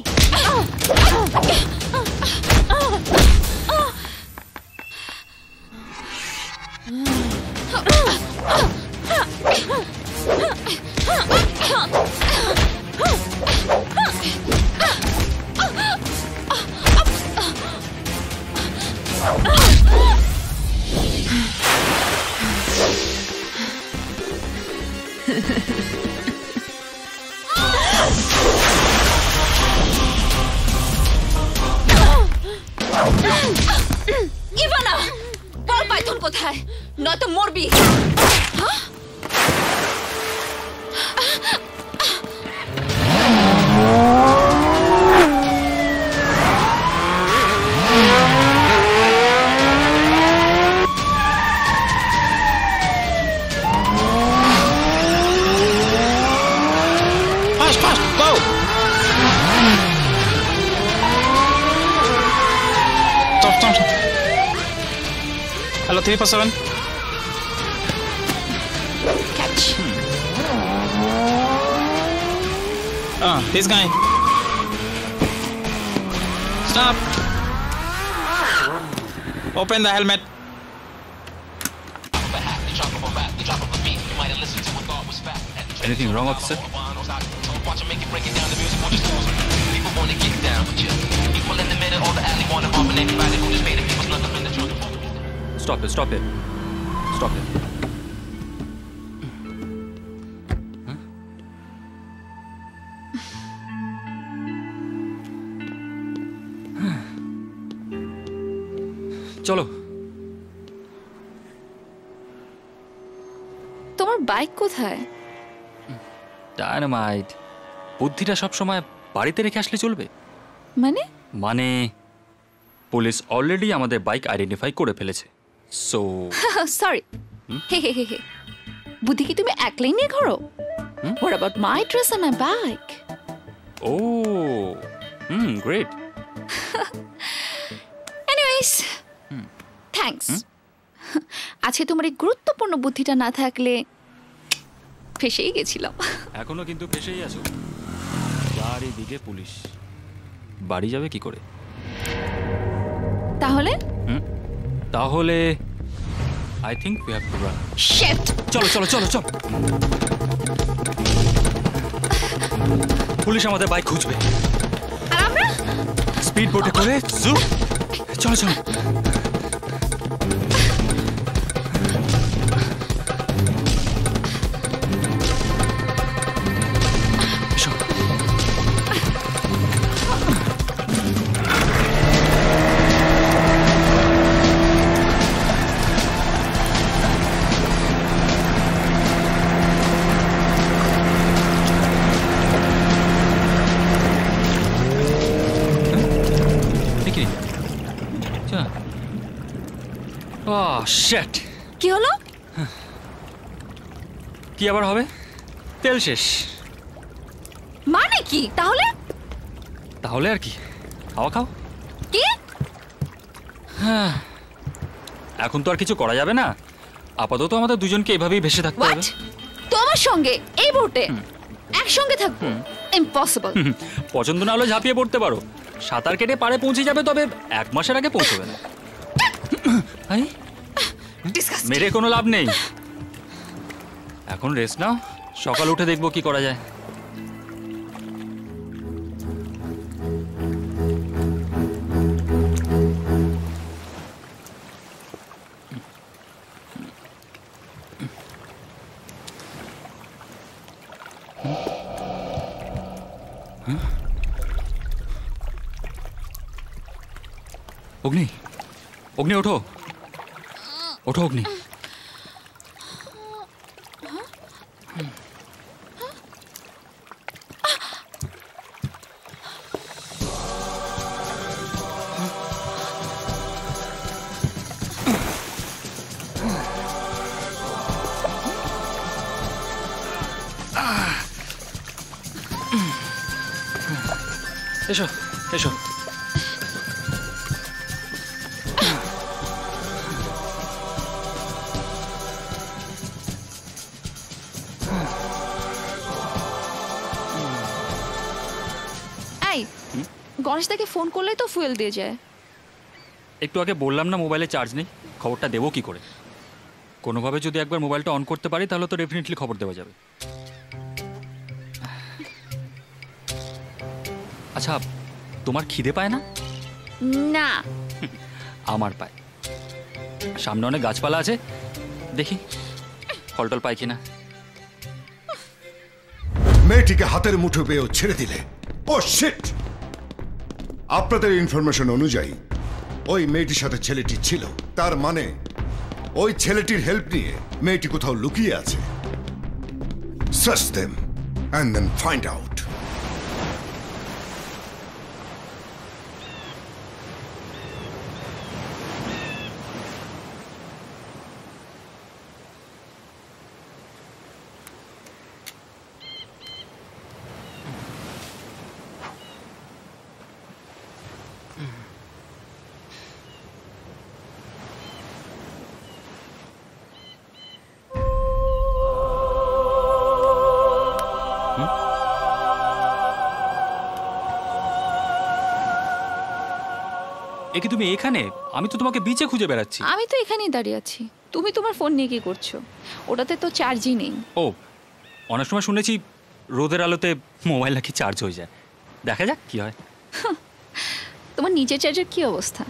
ইভানা, বল পাইথন কোথায়, নয়তো মরবি। Fast, fast, go! Stop, stop, stop. Hello, 347. Catch. This guy. Stop. Open the helmet. Anything wrong, officer? Stop it, stop it. Stop it. চলো। তোমার বাইক কোথায়? ডায়নামাইট। বুদ্ধিটা সবসময় বাড়িতে রেখে আসলে চলবে? মানে পুলিশ অলরেডি আমাদের বাইক আইডেন্টিফাই করে ফেলেছে। সো সরি, হে হে হে হে, বুদ্ধি কি তুমি একলাই নিয়ে ঘোরো? What about my dress and my bike? Oh, great. Anyways, thanks. আজকে তোমার এই গুরুত্বপূর্ণ বুদ্ধিটা না থাকলে ফেসেই গেছিলাম। এখনো কিন্তু ফেসেই আছো। চারিদিকে পুলিশ, বাড়ি যাবে কি করে? তাহলে তাহলে I think we have to run. Shit! চলো চলো চলো চলো। পুলিশ আমাদের বাইক খুঁজবে। আর আমরা স্পিড বোটে করে জুম। চলো চলো। কি হলো? কি আবার হবে? তেল শেষ। মানে কি তাহলে? তাহলে আর কি, হাওয়া খাও। কি? এখন তো আর কিছু করা যাবে না। আপাতত আমাদের দুজনকে এভাবেই ভেসে থাকতে হবে। তোমার সঙ্গে এই বোটে একসঙ্গে থাকবো? ইম্পসিবল। পছন্দ না হলে ঝাঁপিয়ে পড়তে পারো, সাঁতার কেটে পাড়ে পৌঁছে যাবে, তবে 1 মাসের আগে পৌঁছবে না। মেরে কোনো লাভ নেই, এখন রেস্ট নাও, সকাল উঠে দেখবো কি করা যায়। অগ্নি, অগ্নি ওঠো, ওঠো অগ্নি। এসো এসো। গণেশদাকে ফোন করলেই তো ফুয়েল দিয়ে যায়। একটু আগে বললাম না মোবাইলে চার্জ নেই, খবরটা দেবো কি করে? কোনোভাবে যদি একবার মোবাইলটা অন করতে পারি তাহলে তো ডেফিনেটলি খবর দেওয়া যাবে। আচ্ছা, তোমার খিদে পায় না? না। আমার পায়। সামনে অনেক গাছপালা আছে, দেখি ফল টল পাই কিনা। মেয়েটিকে হাতের মুঠো পেয়েও ছেড়ে দিলে। ও শিট! আপনাদের ইনফরমেশন অনুযায়ী ওই মেয়েটির সাথে ছেলেটি ছিল, তার মানে ওই ছেলেটির হেল্প নিয়ে মেয়েটি কোথাও লুকিয়ে আছে। Search them and then find out. এ কি তুমি এখানে? আমি তো তোমাকে বিচে খুঁজে বেড়াচ্ছি। আমি তো এখানেই দাঁড়িয়ে আছি। তুমি তোমার ফোন নিয়ে কি করছো? ওটাতে তো চার্জই নেই। ও, অনেক সময় শুনেছি রোদের আলোতে মোবাইল নাকি চার্জ হয়ে যায়। দেখা যাক কি হয়। তোমার নিচের চার্জের কি অবস্থা?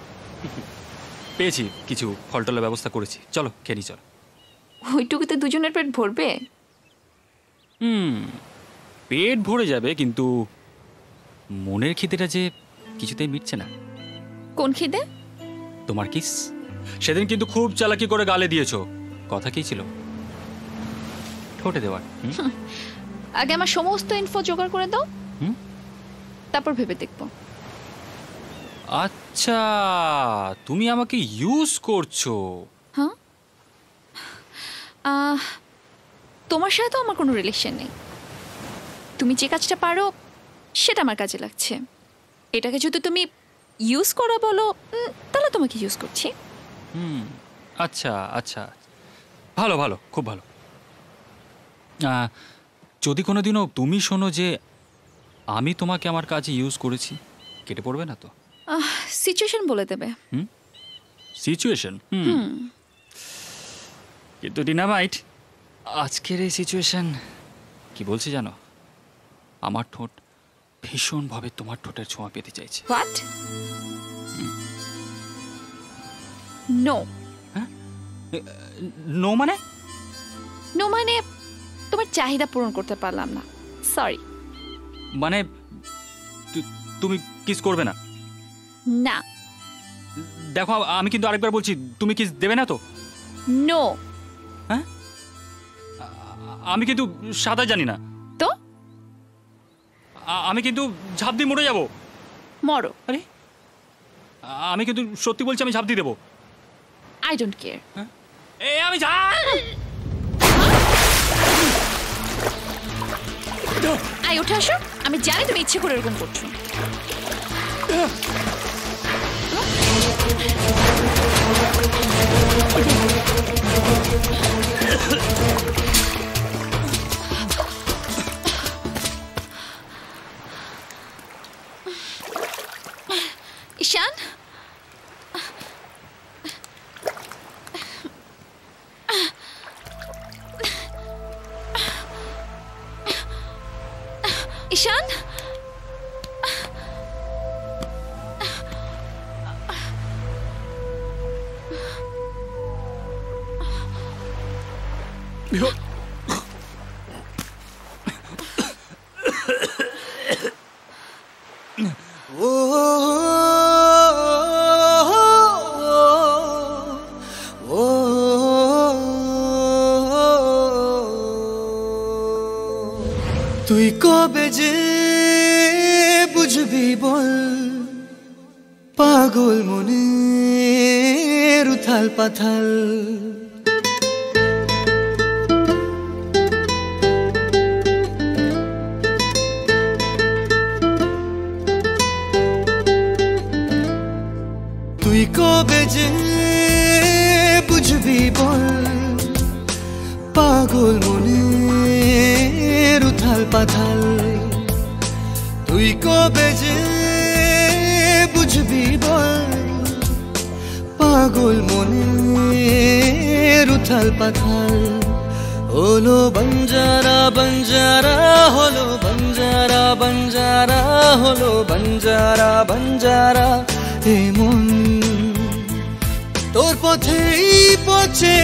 পেয়েছি, কিছু ফলটলের ব্যবস্থা করেছি। চলো খেয়ে নি, চলো। ওইটুকুতে দুজনের পেট ভরবে? পেট ভরে যাবে, কিন্তু মনের খিদেটা যে কিছুতেই মিটছে না। কোন খিদে? তোমার কিস। সেদিন কিন্তু খুব চালাকি করে গালে দিয়েছো। কথা কি ছিল? ঠোঁটে দেওয়ার। আগে আমার সমস্ত ইনফো জোগাড় করে দাও, তারপর ভেবে দেখব। আচ্ছা, তুমি আমাকে ইউজ করছো? হ্যাঁ, তোমার সাথে তো আমার কোনো রিলেশন নেই। তুমি যে কাজটা পারো সেটা আমার কাজে লাগছে। এটাকে যদি তুমি ইউজ করা বলো, তাহলে তোমাকে ইউজ করছি। আচ্ছা আচ্ছা, ভালো ভালো, খুব ভালো। যদি কোনোদিনও তুমি শোনো যে আমি তোমাকে আমার কাজে ইউজ করেছি, কেটে পড়বে না তো? সিচুয়েশন বলে দেবে। সিচুয়েশন? কিন্তু ডিনামাইট, আজকের এই সিচুয়েশন কি বলছি জানো? আমার ঠোঁট ভীষণভাবে তোমার ঠোঁটের ছোঁয়া পেতে চাইছে। হোয়াট? নো। নো মানে? নো মানে তোমার চাহিদা পূরণ করতে পারলাম না, সরি। মানে তুমি কিস করবে না? না। দেখো, আমি কিন্তু আরেকবার বলছি, তুমি কিস দেবে না তো? নো। হ্যাঁ, আমি কিন্তু সাঁতার জানি না তো। আমি কিন্তু ঝাঁপ দিয়ে মরে যাবো। মরো। আরে, আমি কিন্তু সত্যি বলছি, আমি ঝাঁপ দিয়ে দেবো। I don't care. আমি আই উঠে আসো। আমি জানি তুমি ইচ্ছে করে এরকম করছো। ঈশান, ঈশান, তুই কবে যে বুঝবি বল পাগল মনের উথাল পাথাল। তুই কবে যে বুঝবি বল পাগল মনের উথাল পাথাল। তুই কবে যে বুঝবি বল পাগল মনের উথাল পাথাল। হলো বঞ্জারা বঞ্জারা, হলো বঞ্জারা বঞ্জারা, হলো বঞ্জারা বঞ্জারা। এমন তোর পথেই পথে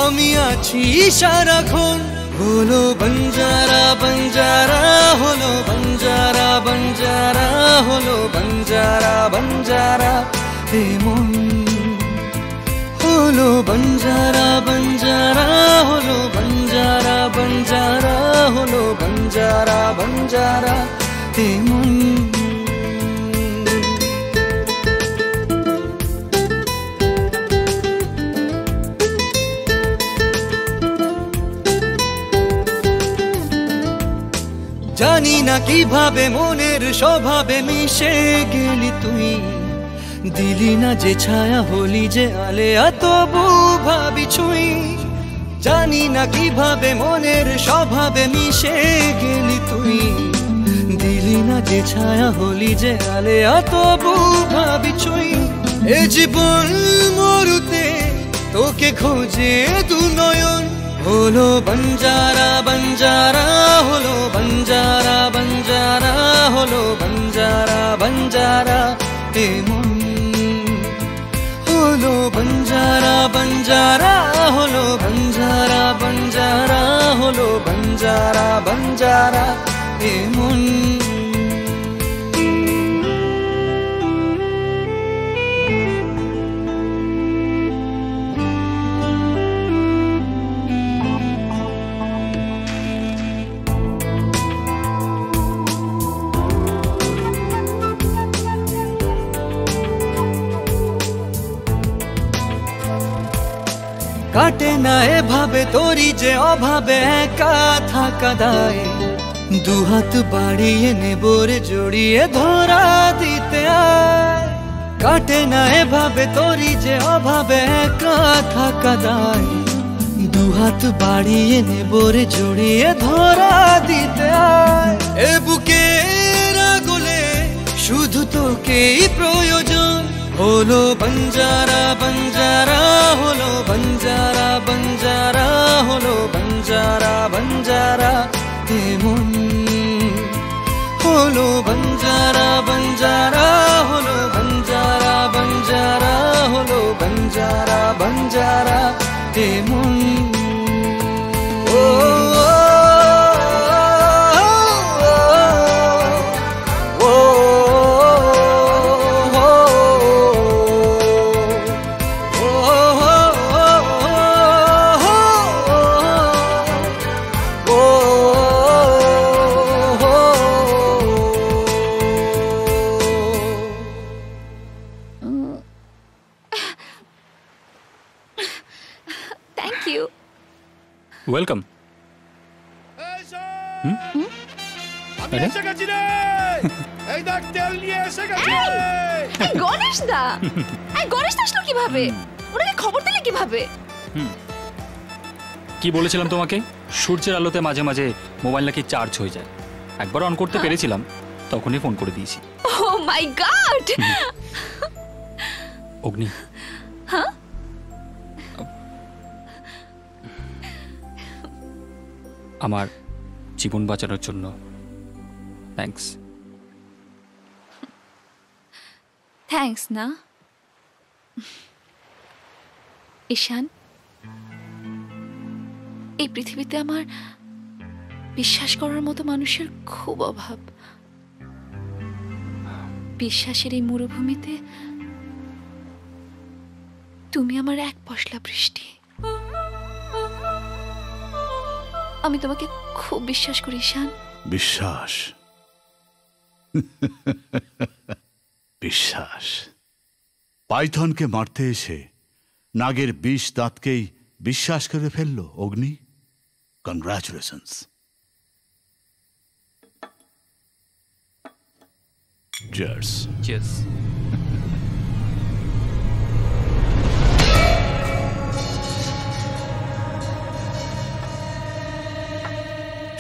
আমি আছি সারাক্ষণ। হলো বঞ্জারা বঞ্জারা হলো বঞ্জারা বঞ্জারা হলো বঞ্জারা বঞ্জারা এমন হলো বঞ্জারা বঞ্জারা হলো বঞ্জারা বঞ্জারা হলো বঞ্জারা বঞ্জারা এমন জানি না কিভাবে মনের স্বভাবে মিশে গেলি তুই দিলি না যে ছায়া হলি যে আলেয়া তবু ভাবি ছুঁই জানি না কিভাবে মনের স্বভাবে মিশে গেলি তুই দিলি না যে ছায়া হলি যে আলেয়া তবু ভাবি ছুঁই এ জীবন মরুতে তোকে খোঁজে দু নয়ন হলো বঞ্জারা বঞ্জারা হলো বঞ্জারা বঞ্জারা হলো বঞ্জারা বঞ্জারা এমন হলো বঞ্জারা বঞ্জারা হলো বঞ্জারা বঞ্জারা হলো বঞ্জারা বঞ্জারা এমন কাটে না এভাবে তোরি যে অভাবে একা থাকা দায় দুহাত বাড়িয়ে নেবরে জড়িয়ে ধরা দিতে আয় কাটে না এভাবে তোরি যে অভাবে একা থাকা দায় দুহাত বাড়িয়ে নেবরে জড়িয়ে ধরা দিতে আয় এ বুকের আগুলে শুধু তোকেই প্রয়োজন হলো বঞ্জারা বঞ্জারা হলো বঞ্জারা বঞ্জারা হলো বঞ্জারা বঞ্জারা এমন হলো বঞ্জারা বঞ্জারা হলো বঞ্জারা বঞ্জারা হলো বঞ্জারা বঞ্জারা এমন ও ওয়েলকাম আমি এসে গেছি রে এই দেখ তেল নিয়ে এসে গেছি গণেশ দা গণেশ দা আসলো কিভাবে ওনাকে খবর দিলে কিভাবে কি বলেছিলাম তোমাকে সূর্যের আলোতে মাঝে মাঝে মোবাইল নাকি চার্জ হয়ে যায় একবার অন করতে পেরেছিলাম তখনই ফোন করে দিয়েছি ও মাই গড অগ্নি হ্যাঁ আমার জীবন বাঁচানোর জন্য থ্যাঙ্কস থ্যাঙ্কস না ঈশান এই পৃথিবীতে আমার বিশ্বাস করার মতো মানুষের খুব অভাব বিশ্বাসের এই মরুভূমিতে তুমি আমার এক পশলা বৃষ্টি আমি তোমাকে খুব বিশ্বাস করি ঈশান বিশ্বাস বিশ্বাস পাইথনকে মারতে এসে নাগের বিষ দাঁতকেই বিশ্বাস করে ফেললো অগ্নি কংগ্রাচুলেশনস চিয়ার্স চিয়ার্স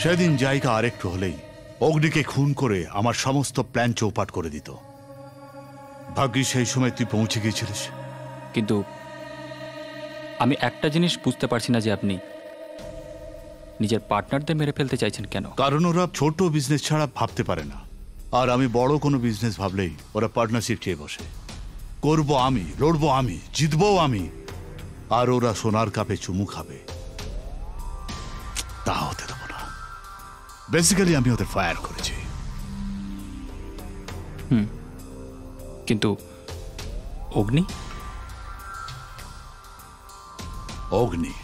সেদিন জায়গা আরেকটু হলেই অগ্নিকে খুন করে আমার সমস্ত প্ল্যান চৌপাট করে দিত ভাগ্যিস সেই সময় তুই পৌঁছে গিয়েছিলিস কিন্তু আমি একটা জিনিস বুঝতে পারছি না যে আপনি নিজের পার্টনারদের মেরে ফেলতে চাইছেন কেন কারণ ওরা ছোট বিজনেস ছাড়া ভাবতে পারে না আর আমি বড় কোনো বিজনেস ভাবলেই ওরা পার্টনারশিপ চেয়ে বসে করবো আমি লড়বো আমি জিতবো আমি আর ওরা সোনার কাপে চুমু খাবে তা হতে দেবো না। বেসিক্যালি আমি ওদের ফায়ার করেছি। কিন্তু অগ্নি অগ্নি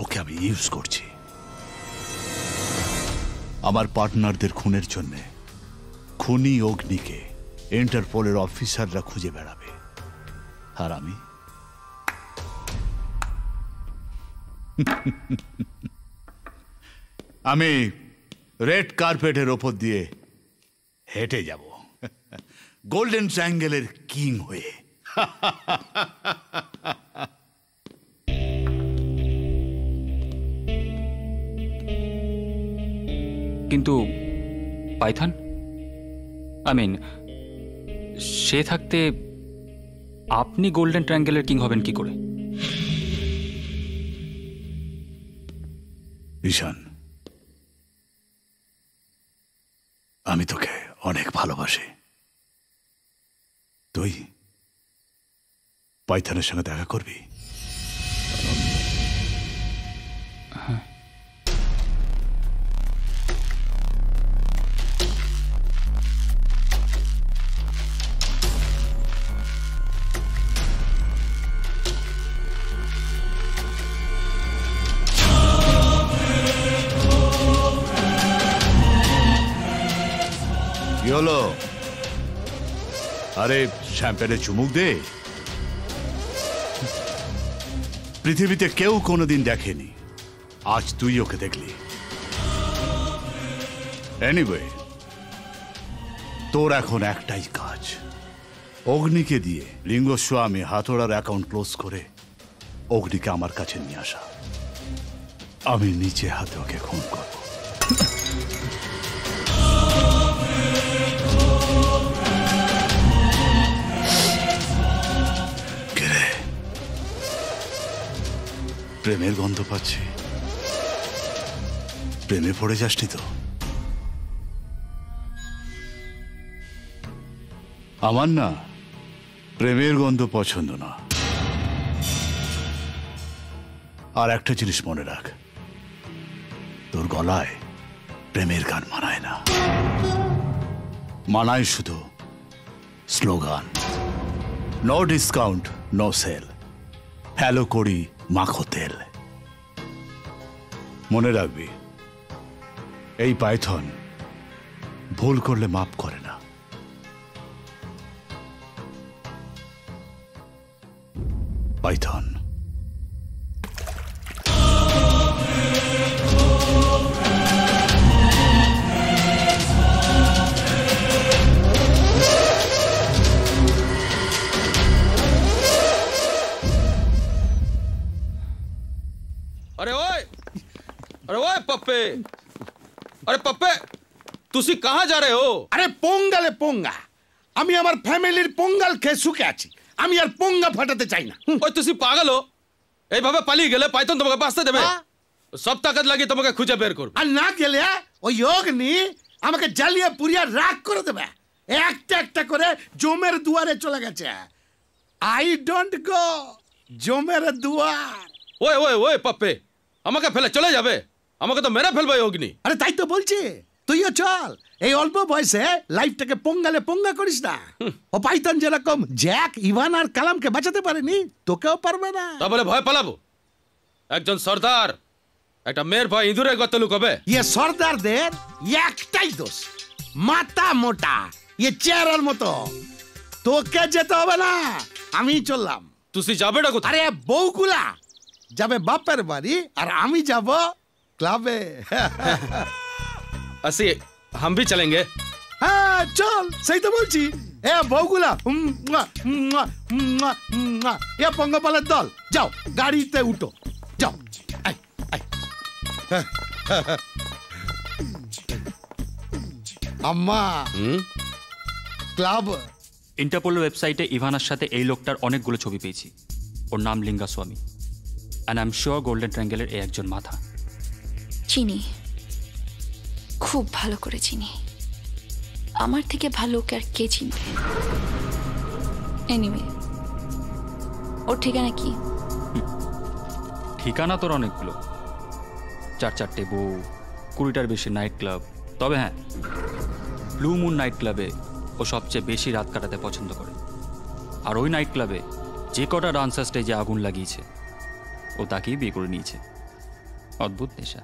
ওকে আমি ইউজ করছি আমার পার্টনারদের খুনের জন্য। খুনি অগ্নিকে ইন্টারপোলের অফিসাররা খুঁজে বেড়াবে, আর আমি আমি রেড কার্পেটের ওপর দিয়ে হেঁটে যাব গোল্ডেন ট্রায়াঙ্গেলের কিং হয়ে। কিন্তু পাইথন, সে থাকতে আপনি গোল্ডেন ট্রায়াঙ্গেলের কিং হবেন কি করে? ঈশান, আমি তোকে অনেক ভালোবাসি। তুই পাইথনের সঙ্গে দেখা করবি? কি হলো? আরে শ্যাম্পেনে চুমুক দে। পৃথিবীতে কেউ কোনোদিন দেখেনি, আজ তুই ওকে দেখলি। এনিওয়ে, তোর এখন একটাই কাজ, অগ্নিকে দিয়ে লিঙ্গস্বামী হাতোড়ার অ্যাকাউন্ট ক্লোজ করে অগ্নিকে আমার কাছে নিয়ে আসা। আমি নিচে হাতে ওকে খুন করব। প্রেমের গন্ধ পাচ্ছি, প্রেমে পড়ে যাসনি তো? আমার না প্রেমের গন্ধ পছন্দ না। আর একটা জিনিস মনে রাখ, তোর গলায় প্রেমের গান মানায় না, মানায় শুধু slogan, no discount no sale, hello করি মাখো তেল। মনে রাখবি, এই পাইথন ভুল করলে মাফ করে না। পাইথন अरे ओए पप्पे, अरे पप्पे तुसी कहाँ जा रहे हो? আরে পোঙ্গালে পোঙ্গা, আমি আমার ফ্যামিলির পোঙ্গাল খেয়ে সুখে আছি, আমি আর পোঙ্গা ফাটাতে চাই না। ওই তুসি পাগল হো? এইভাবে পালিয়ে গেলে পাইথন তোমাকে বাঁচতে দেবে? সব তাকাত লাগিয়ে তোমাকে খুঁজে বের করবে। আর না গেলে ওই অগ্নি আমাকে জ্বালিয়ে পুড়িয়ে রাগ করে দেবে। একটা একটা করে জমের দুয়ারে চলে গেছে। আই ডোন্ট গো জমের দুয়ার। ওই ওই ওই পপ্পে, আমাকে ফেলে চলে যাবে? আমাকে তো মেরে ফেলবে অগ্নি। আরে তাই তো বলছি, তুইও চল। এই অল্প বয়সে লাইফটাকে পোঙ্গালে পোঙ্গা করিস না। ও পাইথন যেরকম জ্যাক, ইভান আর কালামকে বাঁচাতে পারেনি, তোকেও পারবে না। তা বলে ভয় পালাবো? একজন সর্দার একটা মেয়ের ভয় ইঁদুরের গর্তে লুকাবে? ইয়ে সর্দারদের একটাই দোষ, মাথা মোটা, ইয়ে চেয়ারের মতো। তোকে যেতে হবে না, আমি চললাম। তুই যাবে না কোথায়? আরে বউগুলা যাবে বাপের বাড়ি, আর আমি যাব ক্লাবে। আসি हम भी चलेंगे। হ্যাঁ চল, সেই তো বলছি। এ বউগুলা এ পঙ্গপালের দল, যাও গাড়িতে উঠো, যাও। আম্মা ক্লাব। ইন্টারপোলের ওয়েবসাইটে ইভানার সাথে এই লোকটার অনেকগুলো ছবি পেয়েছি। ওর নাম Lingaswamy, and I am sure golden ট্রায়াঙ্গেলের এই একজন মাথা। চিনি, খুব ভালো করে চিনি। আমার থেকে ভালো ওকে আর কে চিনবে? এনিওয়ে, ওর ঠিকানা কি? ঠিকানা তোর অনেকগুলো, 4-4টে বউ, 20টার বেশি নাইট ক্লাব। তবে হ্যাঁ, ব্লু মুন নাইট ক্লাবে ও সবচেয়ে বেশি রাত কাটাতে পছন্দ করে। আর ওই নাইট ক্লাবে যে কটা ডান্সার স্টেজে আগুন লাগিয়েছে ও তাকেই বিয়ে করে নিয়েছে। অদ্ভুত নেশা।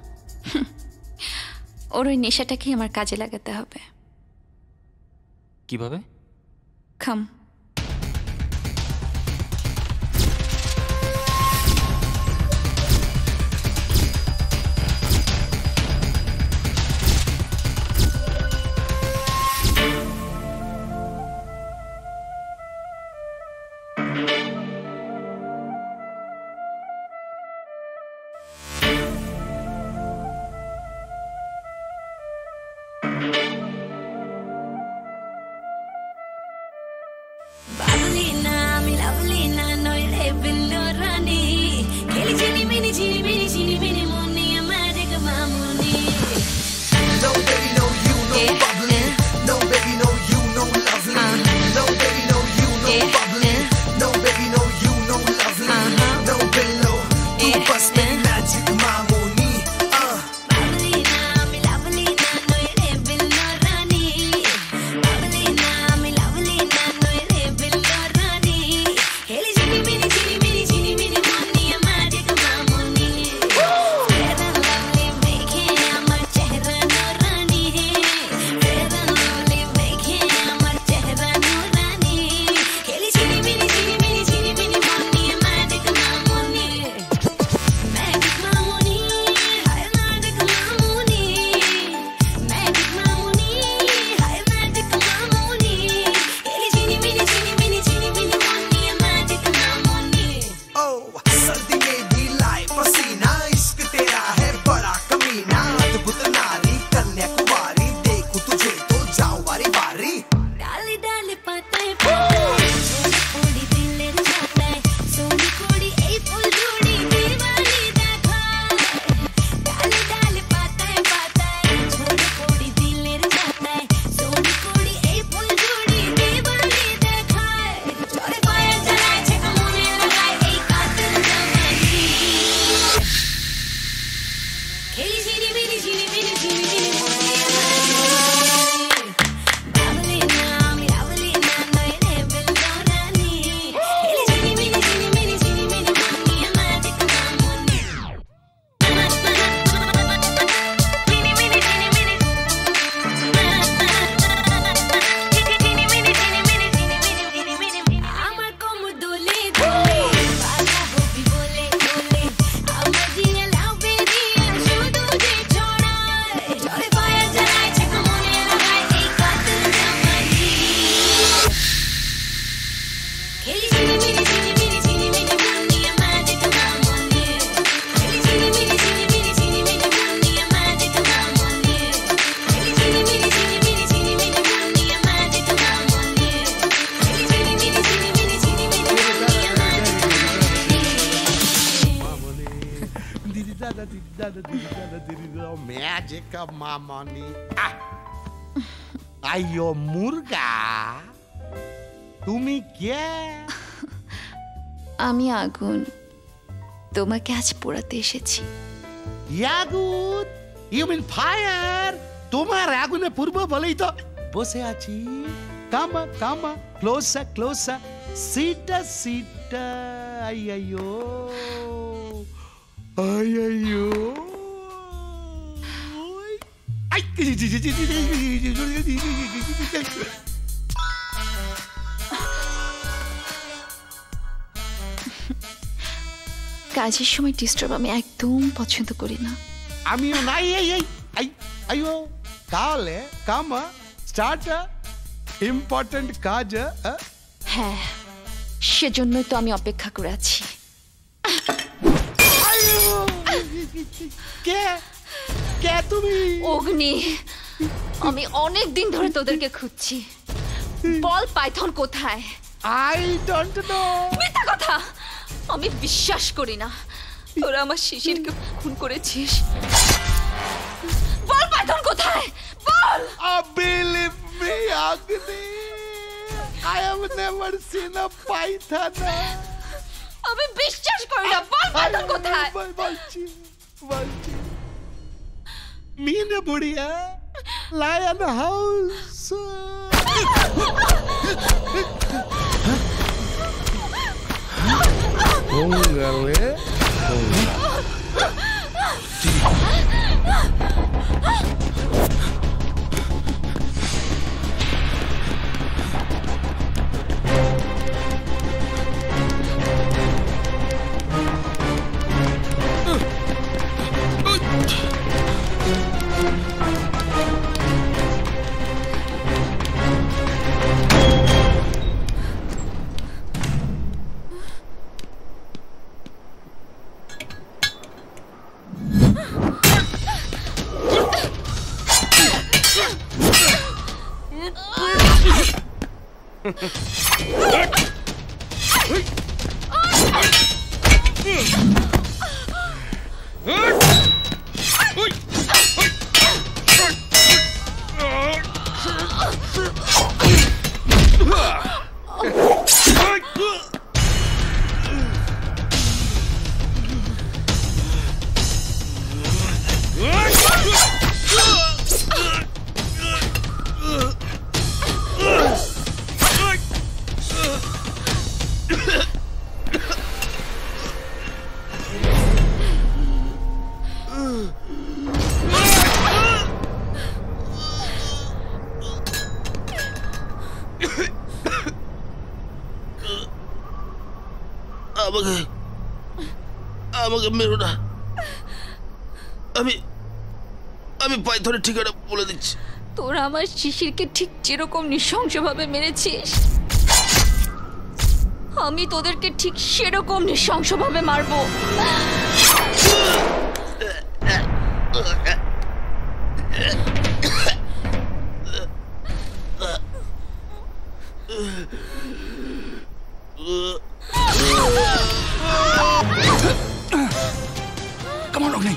ওর ওই নেশাটাকেই আমার কাজে লাগাতে হবে। কিভাবে? খাম। Magic of my money. আইয়ো মুরগা, তুমি কে? আমি আগুন, তোমাকে আজ পোড়াতে এসেছি। আগুন? You mean fire? তোমার আগুনে পূর্ব বলেই তো বসে আছি। কামা কামা, ক্লোজা ক্লোজা, সিটা সিটা, আইয়ো আইয়ো। কাজের সময় ডিস্টার্ব আমি একদম পছন্দ করি না। আমিও নাই। আইয়ো তাহলে কামা স্টার্ট ইম্পর্টেন্ট কাজ। হ্যাঁ, সেজন্যই তো আমি অপেক্ষা করে আছি। কে কে তুমি? অগ্নি, আমি অনেক দিন ধরে তোদেরকে খুঁজছি। বল পাইথন কোথায়? I don't know. মিথ্যা কথা, আমি বিশ্বাস করি না তোরা আমার শিশিরকে খুন করেছিস। বল পাইথন কোথায়? বল। Believe me Agni, I have never seen a python. আমি বিশ্বাস করি না। বল পাইথন কোথায়? বলছি मीना बुढ़िया लायन हाउस আমাকে মেরো না, আমি আমি পাইথনের ঠিকানা বলে দিচ্ছি। তোরা আমার শিশিরকে ঠিক যেরকম নৃশংসভাবে মেরেছিস, আমি তোদেরকে ঠিক সেরকম নৃশংসভাবে মারবো। Come on, Ogni.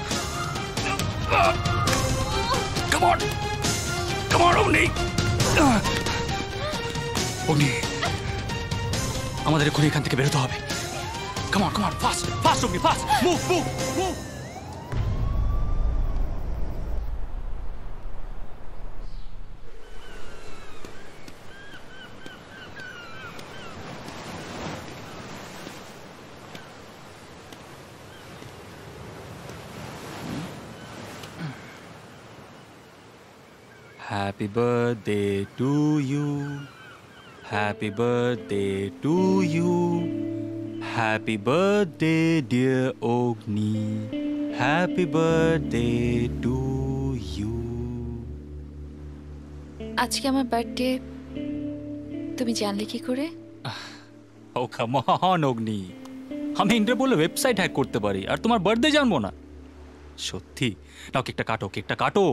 Come on. Come on, Ogni. Ogni. আমাদের এক্ষুনি এখান থেকে বেরোতে হবে। Come on, come on, fast, fast, Ogni, fast. Move, move, move. Happy birthday to you. Happy birthday to you. Happy birthday, dear Ogni. Happy birthday to you. আজকে আমার birthday, তুমি জানলে কি করে? ও কাম অন অগ্নি, আমি ইন্দ্রে বলে ওয়েবসাইট হ্যাক করতে পারি আর তোমার বার্থডে জানবো না? সত্যি? নাও কেকটা কাটো, কেকটা কাটো।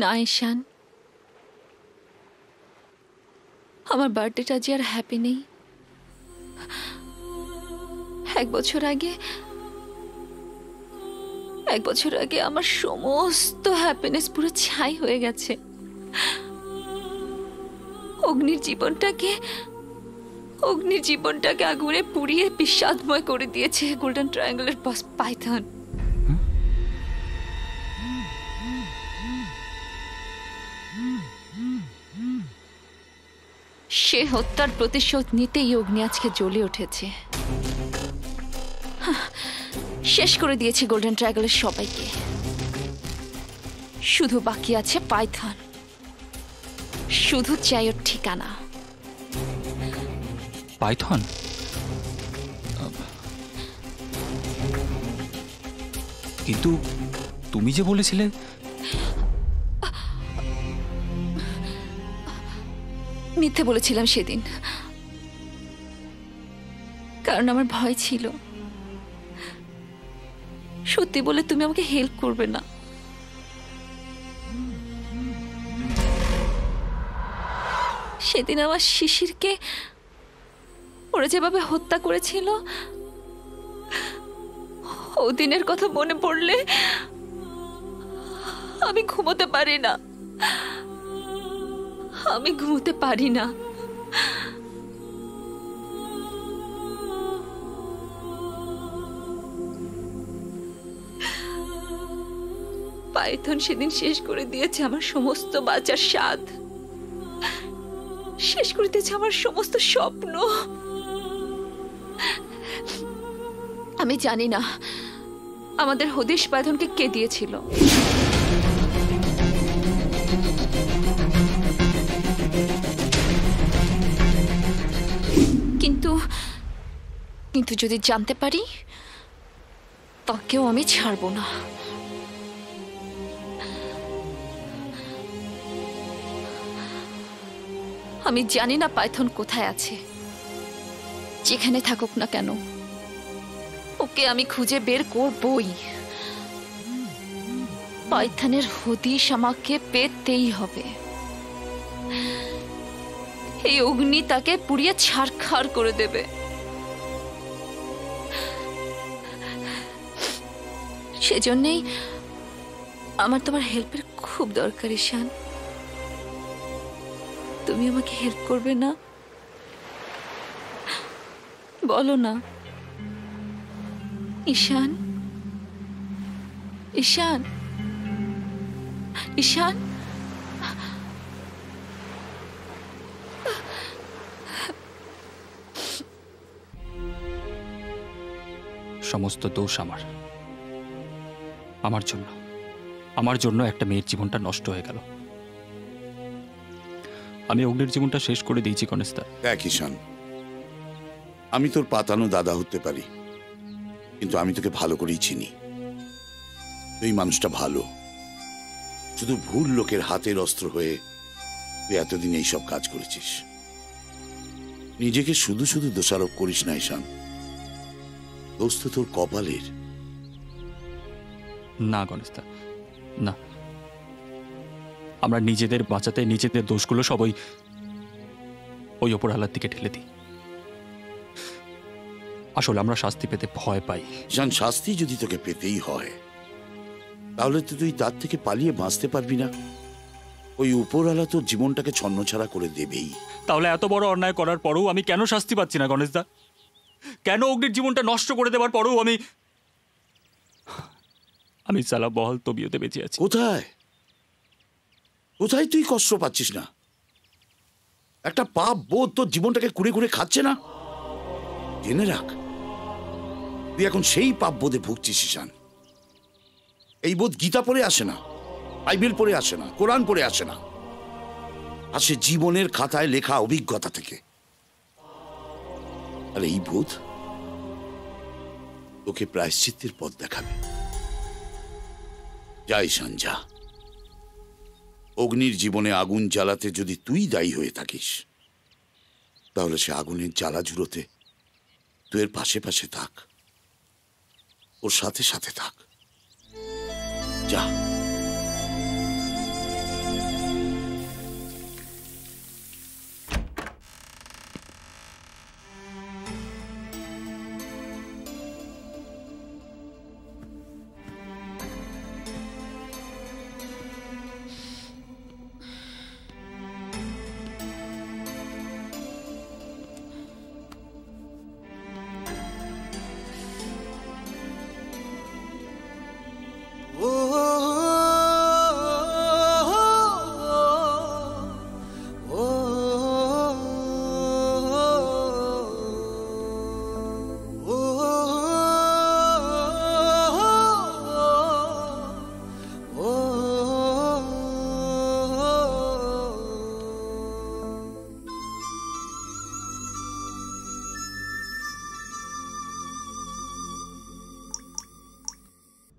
না ঈশান, আমার বার্থডেটা যে আর হ্যাপি নেই। 1 বছর আগে আমার সমস্ত হ্যাপিনেস পুরো ছাই হয়ে গেছে। অগ্নির জীবনটাকে আগুনে পুড়িয়ে বিষাদময় করে দিয়েছে গোল্ডেন ট্রায়াঙ্গলের বস পাইথন। সে হত্যার প্রতিশোধ নিতেই অগ্নি আজকে জ্বলে উঠেছে। শেষ করে দিয়েছে গোল্ডেন ট্রায়াঙ্গলের সবাইকে। শুধু বাকি আছে পাইথন, শুধু চাই ওর ঠিকানা। পাইথন? কিন্তু তুমি যে বলেছিলে। মিথ্যে বলেছিলাম সেদিন, কারণ আমার ভয় ছিল সত্যি বলে তুমি আমাকে হেল্প করবে না। সেদিন আমার শিশিরকে ওরা যেভাবে হত্যা করেছিল, ও দিনের কথা মনে পড়লে আমি ঘুমোতে পারি না। পাইথন সেদিন শেষ করে দিয়েছে আমার সমস্ত বাঁচার স্বাদ, শেষ করে দিয়েছে আমার সমস্ত স্বপ্ন। আমি জানি না আমাদের হদিশ পাইথনকে কে দিয়েছিল, কিন্তু কিন্তু যদি জানতে পারি তাকেও আমি ছাড়বো না। আমি জানি না পাইথন কোথায় আছে, যেখানে থাকুক না কেন ওকে আমি খুঁজে বের করবই। পাইথনের হদিশ আমাকে পেতেই হবে। এই অগ্নি তাকে পুড়িয়ে ছারখার করে দেবে। সেজন্যই আমার তোমার হেল্পের খুব দরকার ঈশান। তুমি আমাকে হেল্প করবে না? বলো না ঈশান। ঈশান, ঈশান, সমস্ত দোষ আমার, আমার জন্য একটা মেয়ের জীবনটা নষ্ট হয়ে গেল। আমি অগ্নির জীবনটা শেষ করে দিয়েছি গণেশদা। দেখ ঈশান, আমি তোর পাতানো দাদা হতে পারি, কিন্তু আমি তোকে ভালো করেই চিনি। তুই মানুষটা ভালো, শুধু ভুল লোকের হাতের অস্ত্র হয়ে তুই এতদিন এইসব কাজ করেছিস। নিজেকে শুধু শুধু দোষারোপ করিস না ঈশান, দোষ তো তোর কপালের। না গণেশদা, না, আমরা নিজেদের বাঁচাতে নিজেদের দোষগুলো সবই ওই অপরালার দিকে ঠেলে দিই। আসলে আমরা শাস্তি পেতে ভয় পাই। ঈশান, শাস্তি যদি তোকে পেতেই হয় তাহলে তো তুই তার থেকে পালিয়ে বাঁচতে পারবি না। ওই উপরওয়ালা তোর জীবনটাকে ছন্নছাড়া করে দেবেই। তাহলে এত বড় অন্যায় করার পরেও আমি কেন শাস্তি পাচ্ছি না গণেশদা? কেন অগ্নির জীবনটা নষ্ট করে দেওয়ার পরেও আমি সালা বহাল তবিয়তে বেঁচে আছি? কোথায় কোথায় তুই কষ্ট পাচ্ছিস না? একটা পাপ বোধ তোর জীবনটাকে কুড়ে কুড়ে খাচ্ছে না? জেনে রাখ, তুই এখন সেই পাপ বোধে ভুগছিস ঈশান। এই বোধ গীতা পড়ে আসে না, বাইবেল পড়ে আসে না, কোরআন পড়ে আসে না, আসে জীবনের খাতায় লেখা অভিজ্ঞতা থেকে। আর এই বোধ তোকে প্রায়শ্চিত্তের পথ দেখাবে। যা ঈশান, যা। অগ্নির জীবনে আগুন জ্বালাতে যদি তুই দায়ী হয়ে থাকিস তাহলে সে আগুনের জ্বালা জুড়োতে তুই এর পাশে পাশে থাক, ওর সাথে সাথে থাক। যা।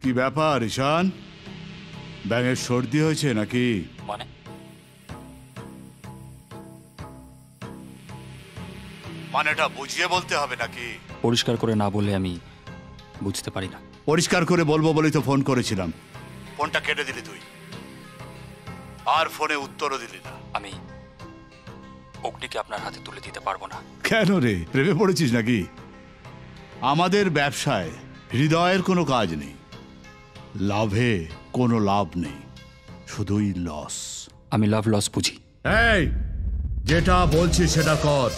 কি ব্যাপার ঈশান, ব্যাঙের সর্দি হয়েছে নাকি? মানেটা বুঝিয়ে বলতে হবে নাকি? পরিষ্কার করে না বলে আমি বুঝতে পারি না। পরিষ্কার করে বলবো বলেই তো ফোন করেছিলাম, ফোনটা কেটে দিলি তুই, আর ফোনে উত্তরও দিলি না। আমি অগ্নিকে আপনার হাতে তুলে দিতে পারবো না। কেন রে, প্রেমে পড়েছিস নাকি? আমাদের ব্যবসায় হৃদয়ের কোনো কাজ নেই, লাভে কোনো লাভ নেই, শুধুই লস। আমি লাভ লস বুঝি। এই, যেটা বলছি সেটা কর।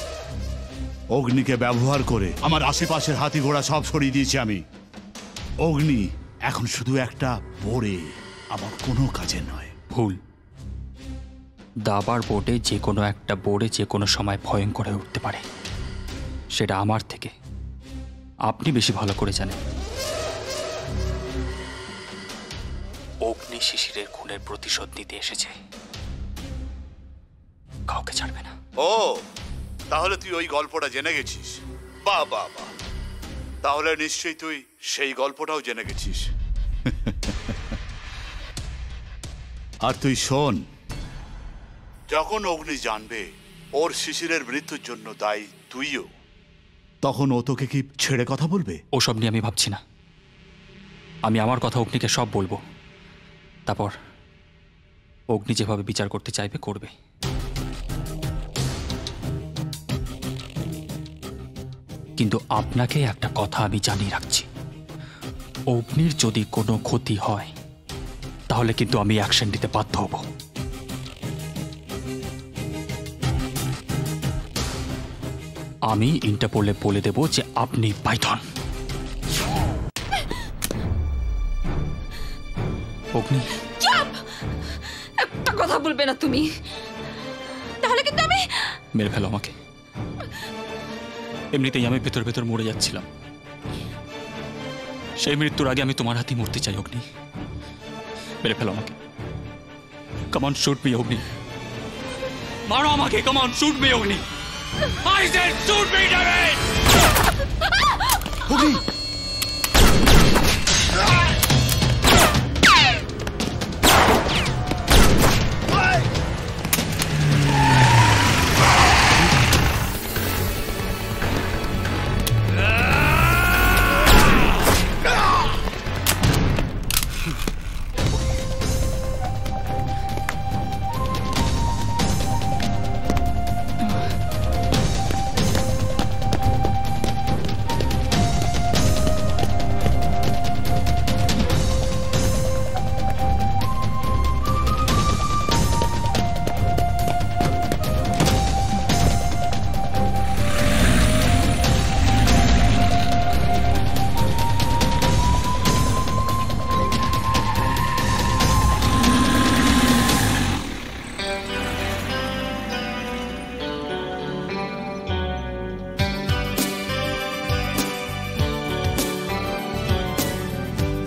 অগ্নিকে ব্যবহার করে আমার আশেপাশের হাতি ঘোড়া সব সরিয়ে দিয়েছি আমি। অগ্নি এখন শুধু একটা বোড়ে, আমার কোনো কাজে নয়। ভুল। দাবার বোর্ডে যে কোনো একটা বোর্ডে যে কোনো সময় ভয়ঙ্কর হয়ে উঠতে পারে, সেটা আমার থেকে আপনি বেশি ভালো করে জানেন। অগ্নি শিশিরের খুনের প্রতিশোধ নিতে এসেছে, কাউকে ছাড়বে না। ও, তাহলে তুই ওই গল্পটা জেনে গেছিস? বাহ বাহ বাহ, তাহলে নিশ্চয়ই তুই সেই গল্পটাও জেনে গেছিস। আর তুই শোন, যখন অগ্নি জানবে ওর শিশিরের মৃত্যুর জন্য দায়ী তুইও, তখন ও তোকে কি ছেড়ে কথা বলবে? ওসব নিয়ে আমি ভাবছি না। আমি আমার কথা অগ্নিকে সব বলবো, তারপর অগ্নি যেভাবে বিচার করতে চাইবে করবে। কিন্তু আপনাকে একটা কথা আমি জানিয়ে রাখছি, অগ্নির যদি কোনো ক্ষতি হয় তাহলে কিন্তু আমি অ্যাকশন নিতে বাধ্য হব। আমি ইন্টারপোলে বলে দেব যে আপনি পাইথন। অগ্নি, একটা কথা বলবে না তুমি, তাহলে কিন্তু আমি মেরে ফেলো আমাকে। এমনিতেই আমি ভেতর ভেতর মরে যাচ্ছিলাম, সেই মৃত্যুর আগে আমি তোমার হাতে মরতে চাই। অগ্নি, মেরে ফেলো আমাকে। কাম অন, শুট মি অগ্নি, মারো আমাকে। Come on, shoot me Agni. I said shoot me, David! অগ্নি,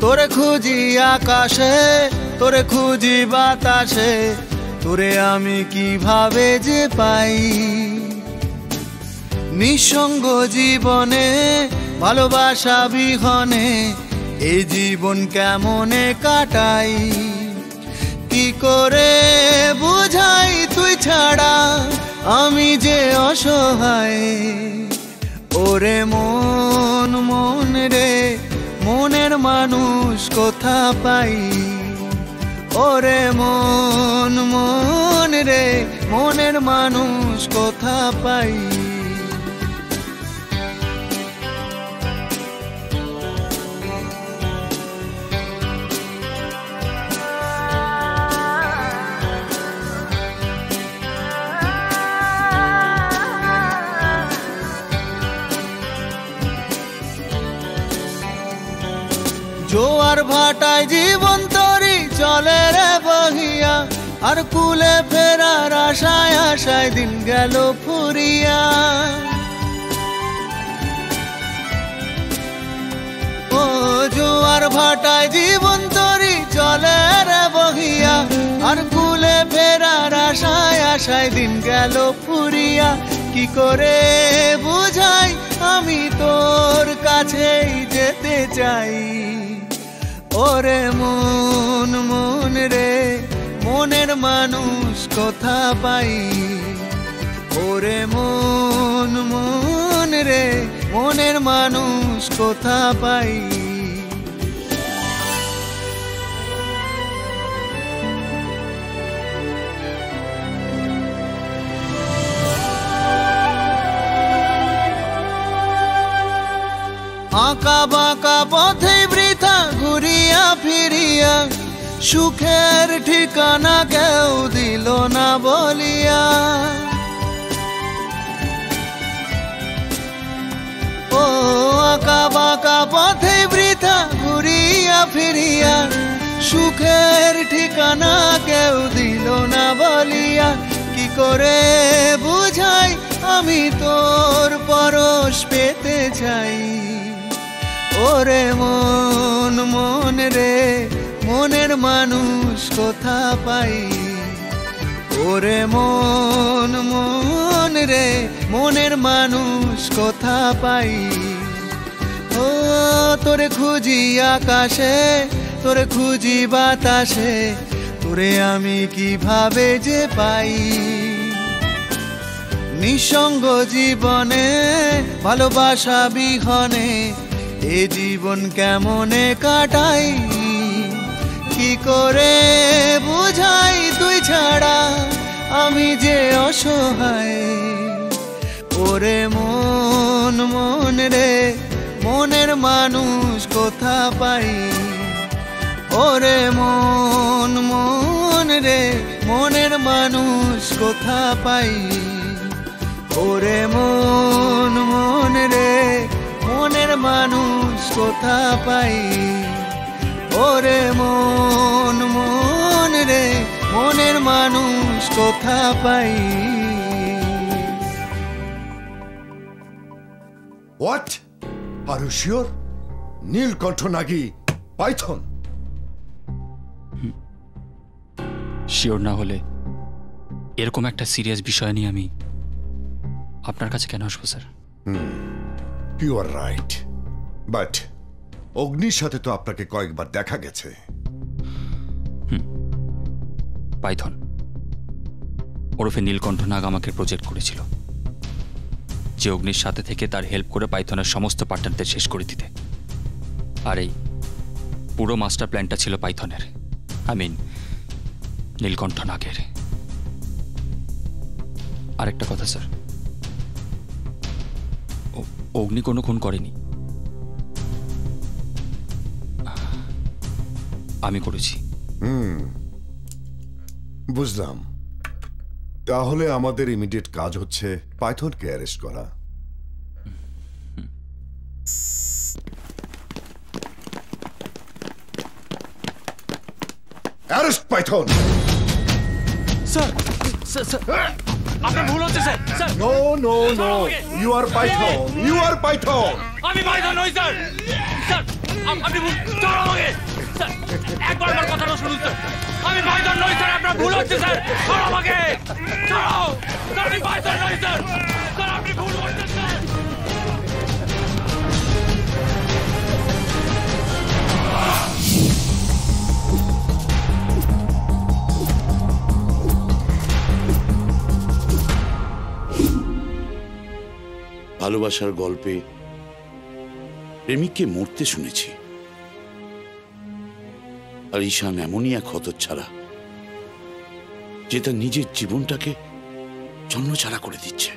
তোরে খুঁজি আকাশে, তোরে খুঁজি বাতাসে, তোরে আমি কিভাবে যে পাই। নিঃসঙ্গ জীবনে ভালোবাসা বিহনে এই জীবন কেমনে কাটাই। কি করে বুঝাই তুই ছাড়া আমি যে অসহায়। ওরে মন মন রে, মনের মানুষ কোথা পাই। ওরে মন মন রে, মনের মানুষ কোথা পাই। জোয়ার ভাটায় জীবন তরি চলে রে বহিয়া, আর কুলে ফেরার আশায় আশায় দিন গেল ফুরিয়া। ও জোয়ার ভাটায় জীবন তরি চলে রে বহিয়া, আর কুলে ফেরার আশায় আশায় দিন গেল ফুরিয়া। কি করে বুঝাই আমি তোর কাছেই যেতে চাই। ওরে মন মন রে, মনের মানুষ কোথা পাই। ওরে মন মন রে, মনের মানুষ কোথা পাই। আঁকা বাঁকা পথে বৃথা ঘুরিয়া ফিরিয়া, সুখের ঠিকানা কেউ দিল না বলিয়া। ও আঁকা বাঁকা পথে বৃথা ঘুরিয়া ফিরিয়া, সুখের ঠিকানা কেউ দিল না বলিয়া কি করে বুঝাই আমি তোর পরশ পেতে চাই ওরে মন মন রে মনের মানুষ কোথা পাই ওরে মন মন রে মনের মানুষ কোথা পাই ও তোরে খুঁজি আকাশে তোরে খুঁজি বাতাসে তোরে আমি কিভাবে যে পাই নিঃসঙ্গ জীবনে ভালোবাসা বিহনে এ জীবন কেমনে কাটাই কি করে বুঝাই তুই ছাড়া আমি যে অসহায় ওরে মন মন রে মনের মানুষ কোথা পাই ওরে মন মন রে মনের মানুষ কোথা পাই ওরে মন মন রে মনের মানুষ কোথা পাই ওরে মন মন রে মনের মানুষ কোথা পাই what are you sure Nilkantha নাগি পাইথন শিওর না হলে এরকম একটা সিরিয়াস বিষয় নিয়ে আমি আপনার কাছে কেন আসবো sir you are right but অগ্নির সাথে তো আপনাকে কয়েকবার দেখা গেছে পাইথন ওরফে নীলকণ্ঠ নাগ আমাকে প্রজেক্ট করেছিল যে অগ্নির সাথে থেকে তার হেল্প করে পাইথনের সমস্ত পার্টনারদের শেষ করে দিতে আর এই পুরো মাস্টার প্ল্যানটা ছিল পাইথনের আই মিন নীলকণ্ঠ নাগের আরেকটা কথা স্যার অগ্নি কোনো খুন করেনি আমি করেছি বুঝলাম তাহলে আমাদের ইমিডিয়েট কাজ হচ্ছে পাইথনকে অ্যারেস্ট করা অ্যারেস্ট পাইথন স্যার আপনার ভুল হচ্ছে sir sir no no no you are Python you are Python আমি পাইথন নই স্যার স্যার আপনি ভুল ছাড়ো আমাকে স্যার একবার আমার কথাটা শুনুন স্যার আমি পাইথন নই স্যার আপনার ভুল হচ্ছে স্যার ছাড়ো আমাকে ছাড়ো স্যার আমি পাইথন নই স্যার স্যার আপনি ভুল করছেন স্যার ভালোবাসার গল্পে প্রেমিককে মরতে শুনেছি আর ঈশান এমনই এক হতচ্ছাড়া যে তার নিজের জীবনটাকে জন্মছাড়া করে দিচ্ছে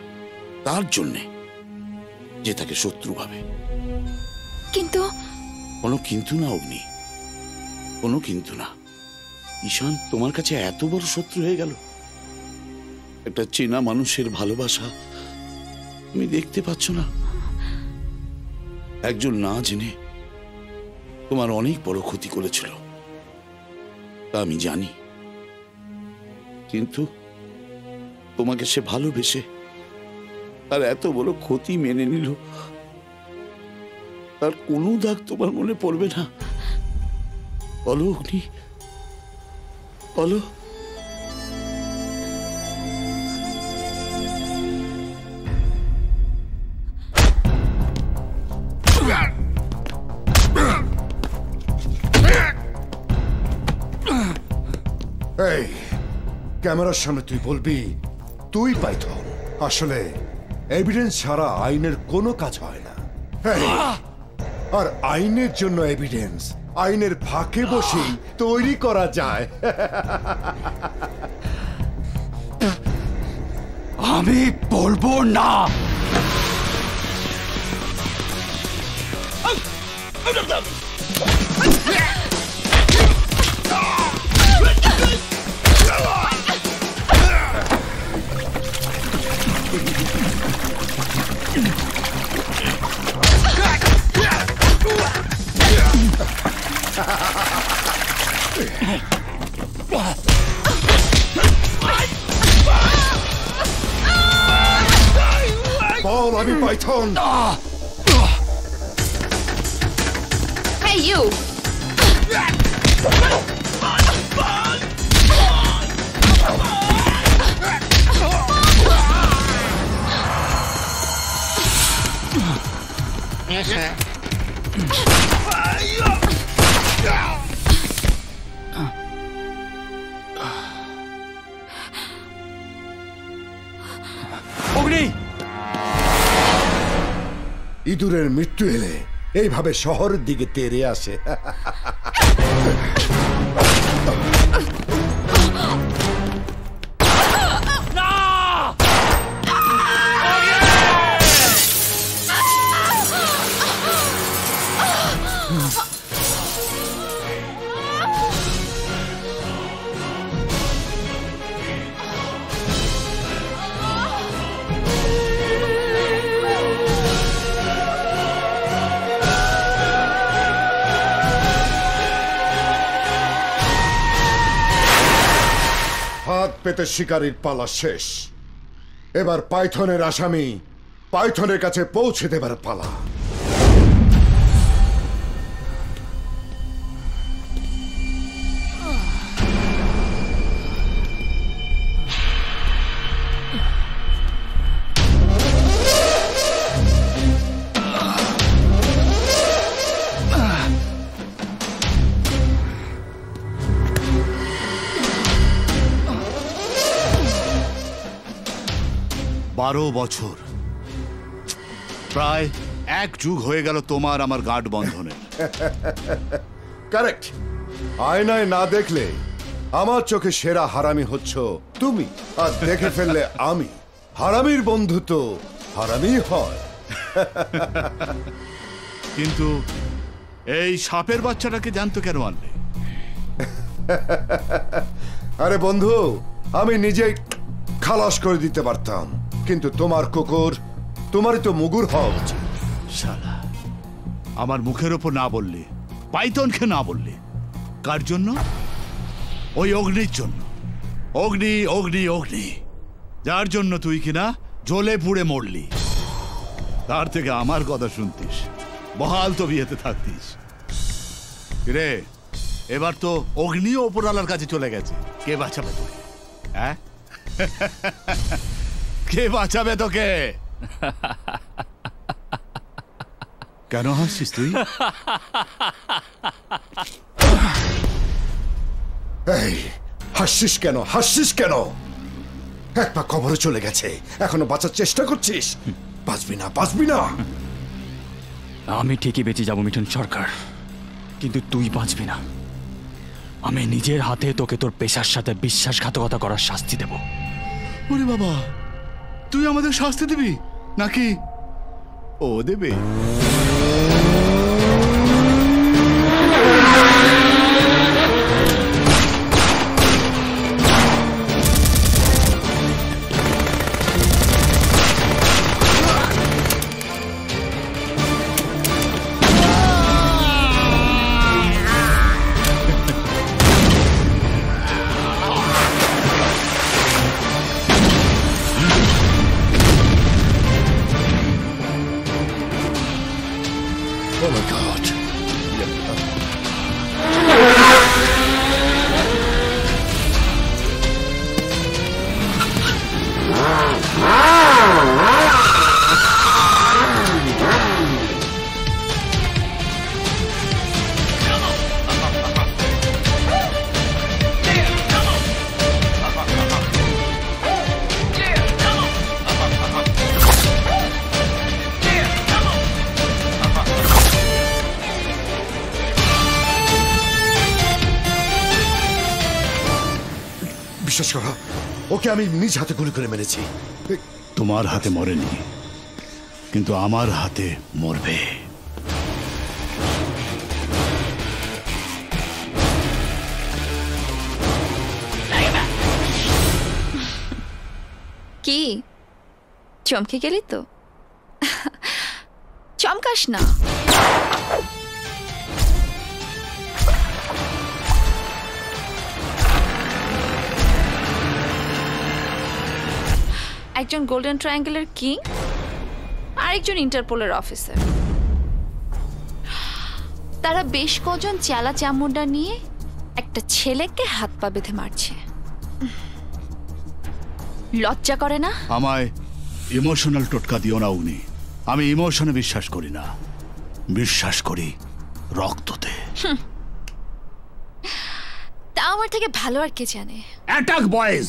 তার জন্যে যে তাকে শত্রু ভাবে কিন্তু কোনো কিন্তু না অগ্নি কোনো কিন্তু না ঈশান তোমার কাছে এত বড় শত্রু হয়ে গেল একটা চেনা মানুষের ভালোবাসা তুমি দেখতে পাচ্ছ না একজন না জেনে তোমার অনেক বড় ক্ষতি করেছিল তা আমি জানি কিন্তু তোমাকে সে ভালোবেসে আর এত বড় ক্ষতি মেনে নিল তার কোনো দাগ তোমার মনে পড়বে না বলো অগ্নি বলো এই ক্যামেরার সামনে তুই বলবি তুই পাইথন আসলে এভিডেন্স ছাড়া আইনের কোনো কাজ হয় না আর আইনের জন্য এভিডেন্স আইনের ফাঁকে বসেই তৈরি করা যায় আমি বলবো না বল আমি Python. Hey you! Yes, sir. অগ্নি! ইঁদুরের মৃত্যু এলে এইভাবে শহরের দিকে তেড়ে আসে। হাত পেতে শিকারীর পালা শেষ। এবার পাইথনের আসামি পাইথনের কাছে পৌঁছে দেবার পালা। বারো বছর, প্রায় এক যুগ হয়ে গেল তোমার আমার গাঁট বন্ধনে। কারেক্ট। আয়নায় না দেখলে আমার চোখে সেরা হারামি হচ্ছ তুমি, আর দেখে ফেললে আমি। হারামির বন্ধু তো হারামি হয়। কিন্তু এই সাপের বাচ্চাটাকে জানতো কেন আনলে? আরে বন্ধু, আমি নিজেই খালাস করে দিতে পারতাম, কিন্তু তোমার কুকুর, তোমারই তো মুগুর হওয়া উচিত। শালা, আমার মুখের ওপর না বললি, পাইথনকে না বললি, কার জন্য? ওই অগ্নির জন্য। অগ্নি অগ্নি অগ্নি, যার জন্য তুই কিনা জ্বলে পুড়ে মরলি। তার থেকে আমার কথা শুনতিস, বহাল তো বিয়েতে থাকতিস রে। এবার তো অগ্নিও ওপরওয়ালার কাছে চলে গেছে। কে বাঁচাবে তোকে? হ্যাঁ, কে বাঁচাবে তোকে? কেন হাসছিস তুই? এই হাসছিস কেন? হাসছিস কেন? এক পা কবরে চলে গেছে, এখনো বাঁচার চেষ্টা করছিস? বাঁচবি না, বাঁচবি না। আমি ঠিকই বেঁচে যাবো মিঠুন সরকার, কিন্তু তুই বাঁচবি না। আমি নিজের হাতে তোকে তোর পেশার সাথে বিশ্বাসঘাতকতা করার শাস্তি দেব। ওরে বাবা, তুই আমাদের শাস্তি দিবি নাকি ও দেবে? Oh my God. বিশ্বাস করো, ওকে আমি নিজ হাতে গুলি করে মেরেছি। তোমার হাতে মরেনি, কিন্তু আমার হাতে মরবে। কি চমকে গেলি তো? চমকাস না। একজন গোল্ডেন ট্রায়াঙ্গেলের কিং আর একজন ইন্টারপোলের অফিসার। তারা বেশ কজন চালা চামুন্ডা নিয়ে একটা ছেলেকে হাত পা বেঁধে মারছে। লজ্জা করে না? আমায় ইমোশনাল টোটকা দিও না অগ্নি। আমি ইমোশনে বিশ্বাস করি না, বিশ্বাস করি রক্ততে। তা আমার থেকে ভালো আর কে জানে। Attack boys!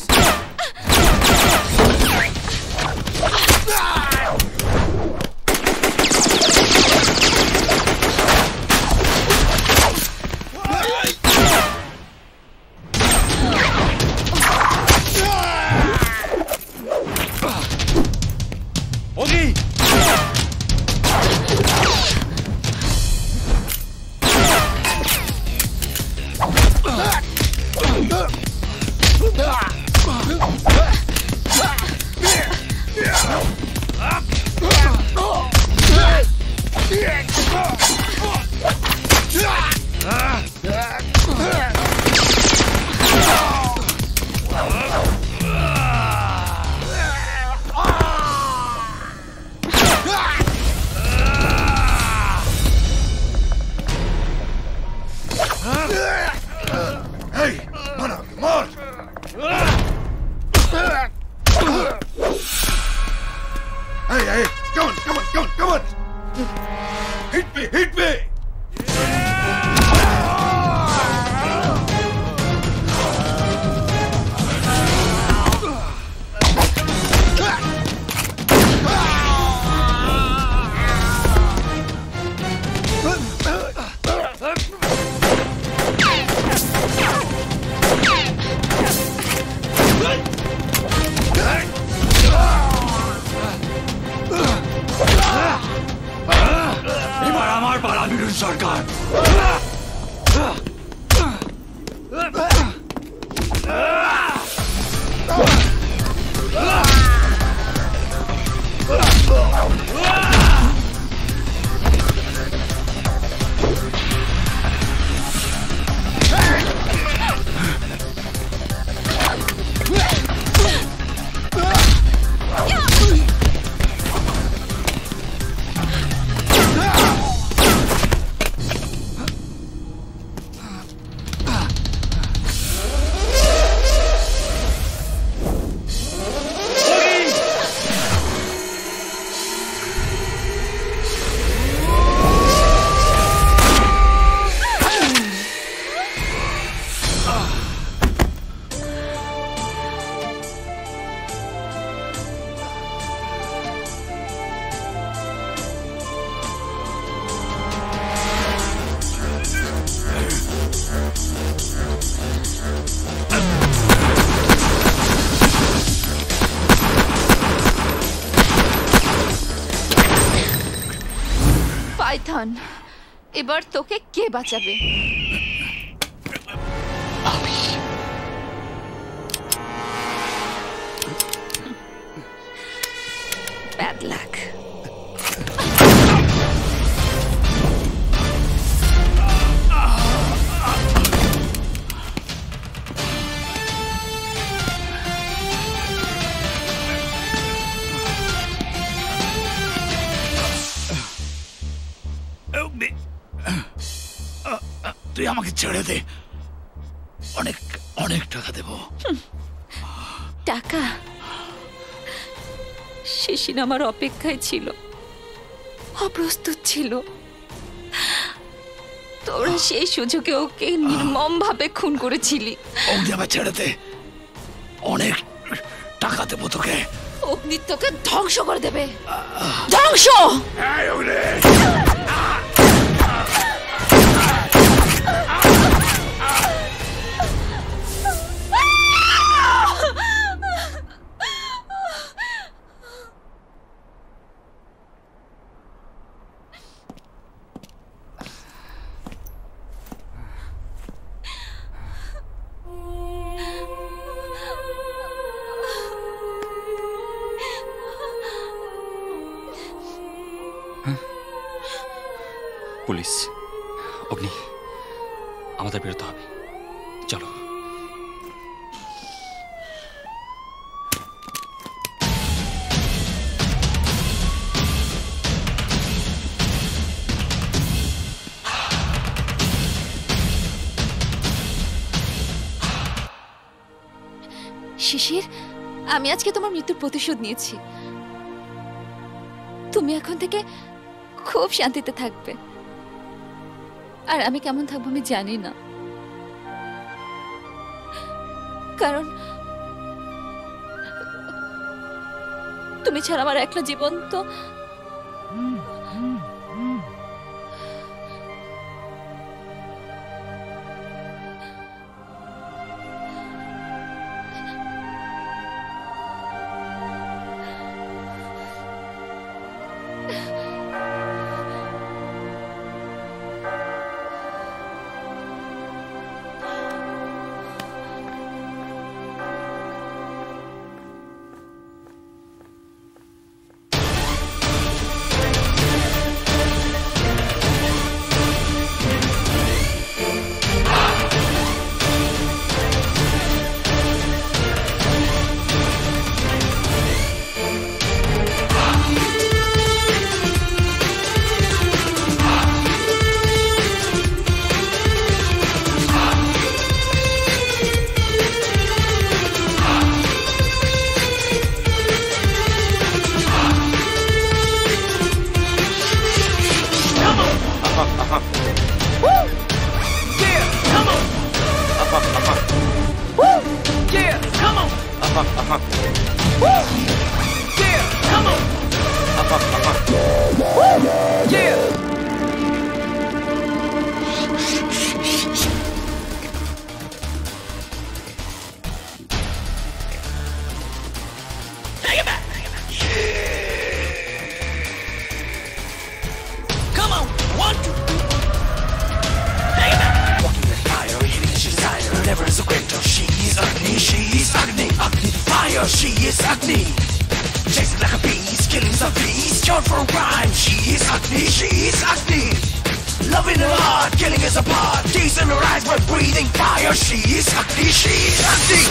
পাইথন, এবার তোকে কে বাঁচাবে? Bad luck. তুই আমাকে ছেড়ে দে, অনেক অনেক টাকা দেব। টাকা? শিশির আমার অপেক্ষায় ছিল, অপ্রস্তুত ছিল। তোরা সেই সুযোগে ওকে নির্মম ভাবে খুন করেছিলি। অগ্নি আমায় ছেড়ে দে, অনেক টাকা দেবো তোকে। অগ্নি তোকে ধ্বংস করে দেবে। ধ্বংস! পুলিশ, অগ্নি, আমাদের বেরোতে হবে, চলো। শিশির, আমি আজকে তোমার মৃত্যুর প্রতিশোধ নিয়েছি। তুমি এখন থেকে খুব শান্তিতে থাকবে। আর আমি কেমন থাকবো আমি জানি না, কারণ তুমি ছাড়া আমার একলা জীবন তো Breathing fire, she is Agni, she is Agni.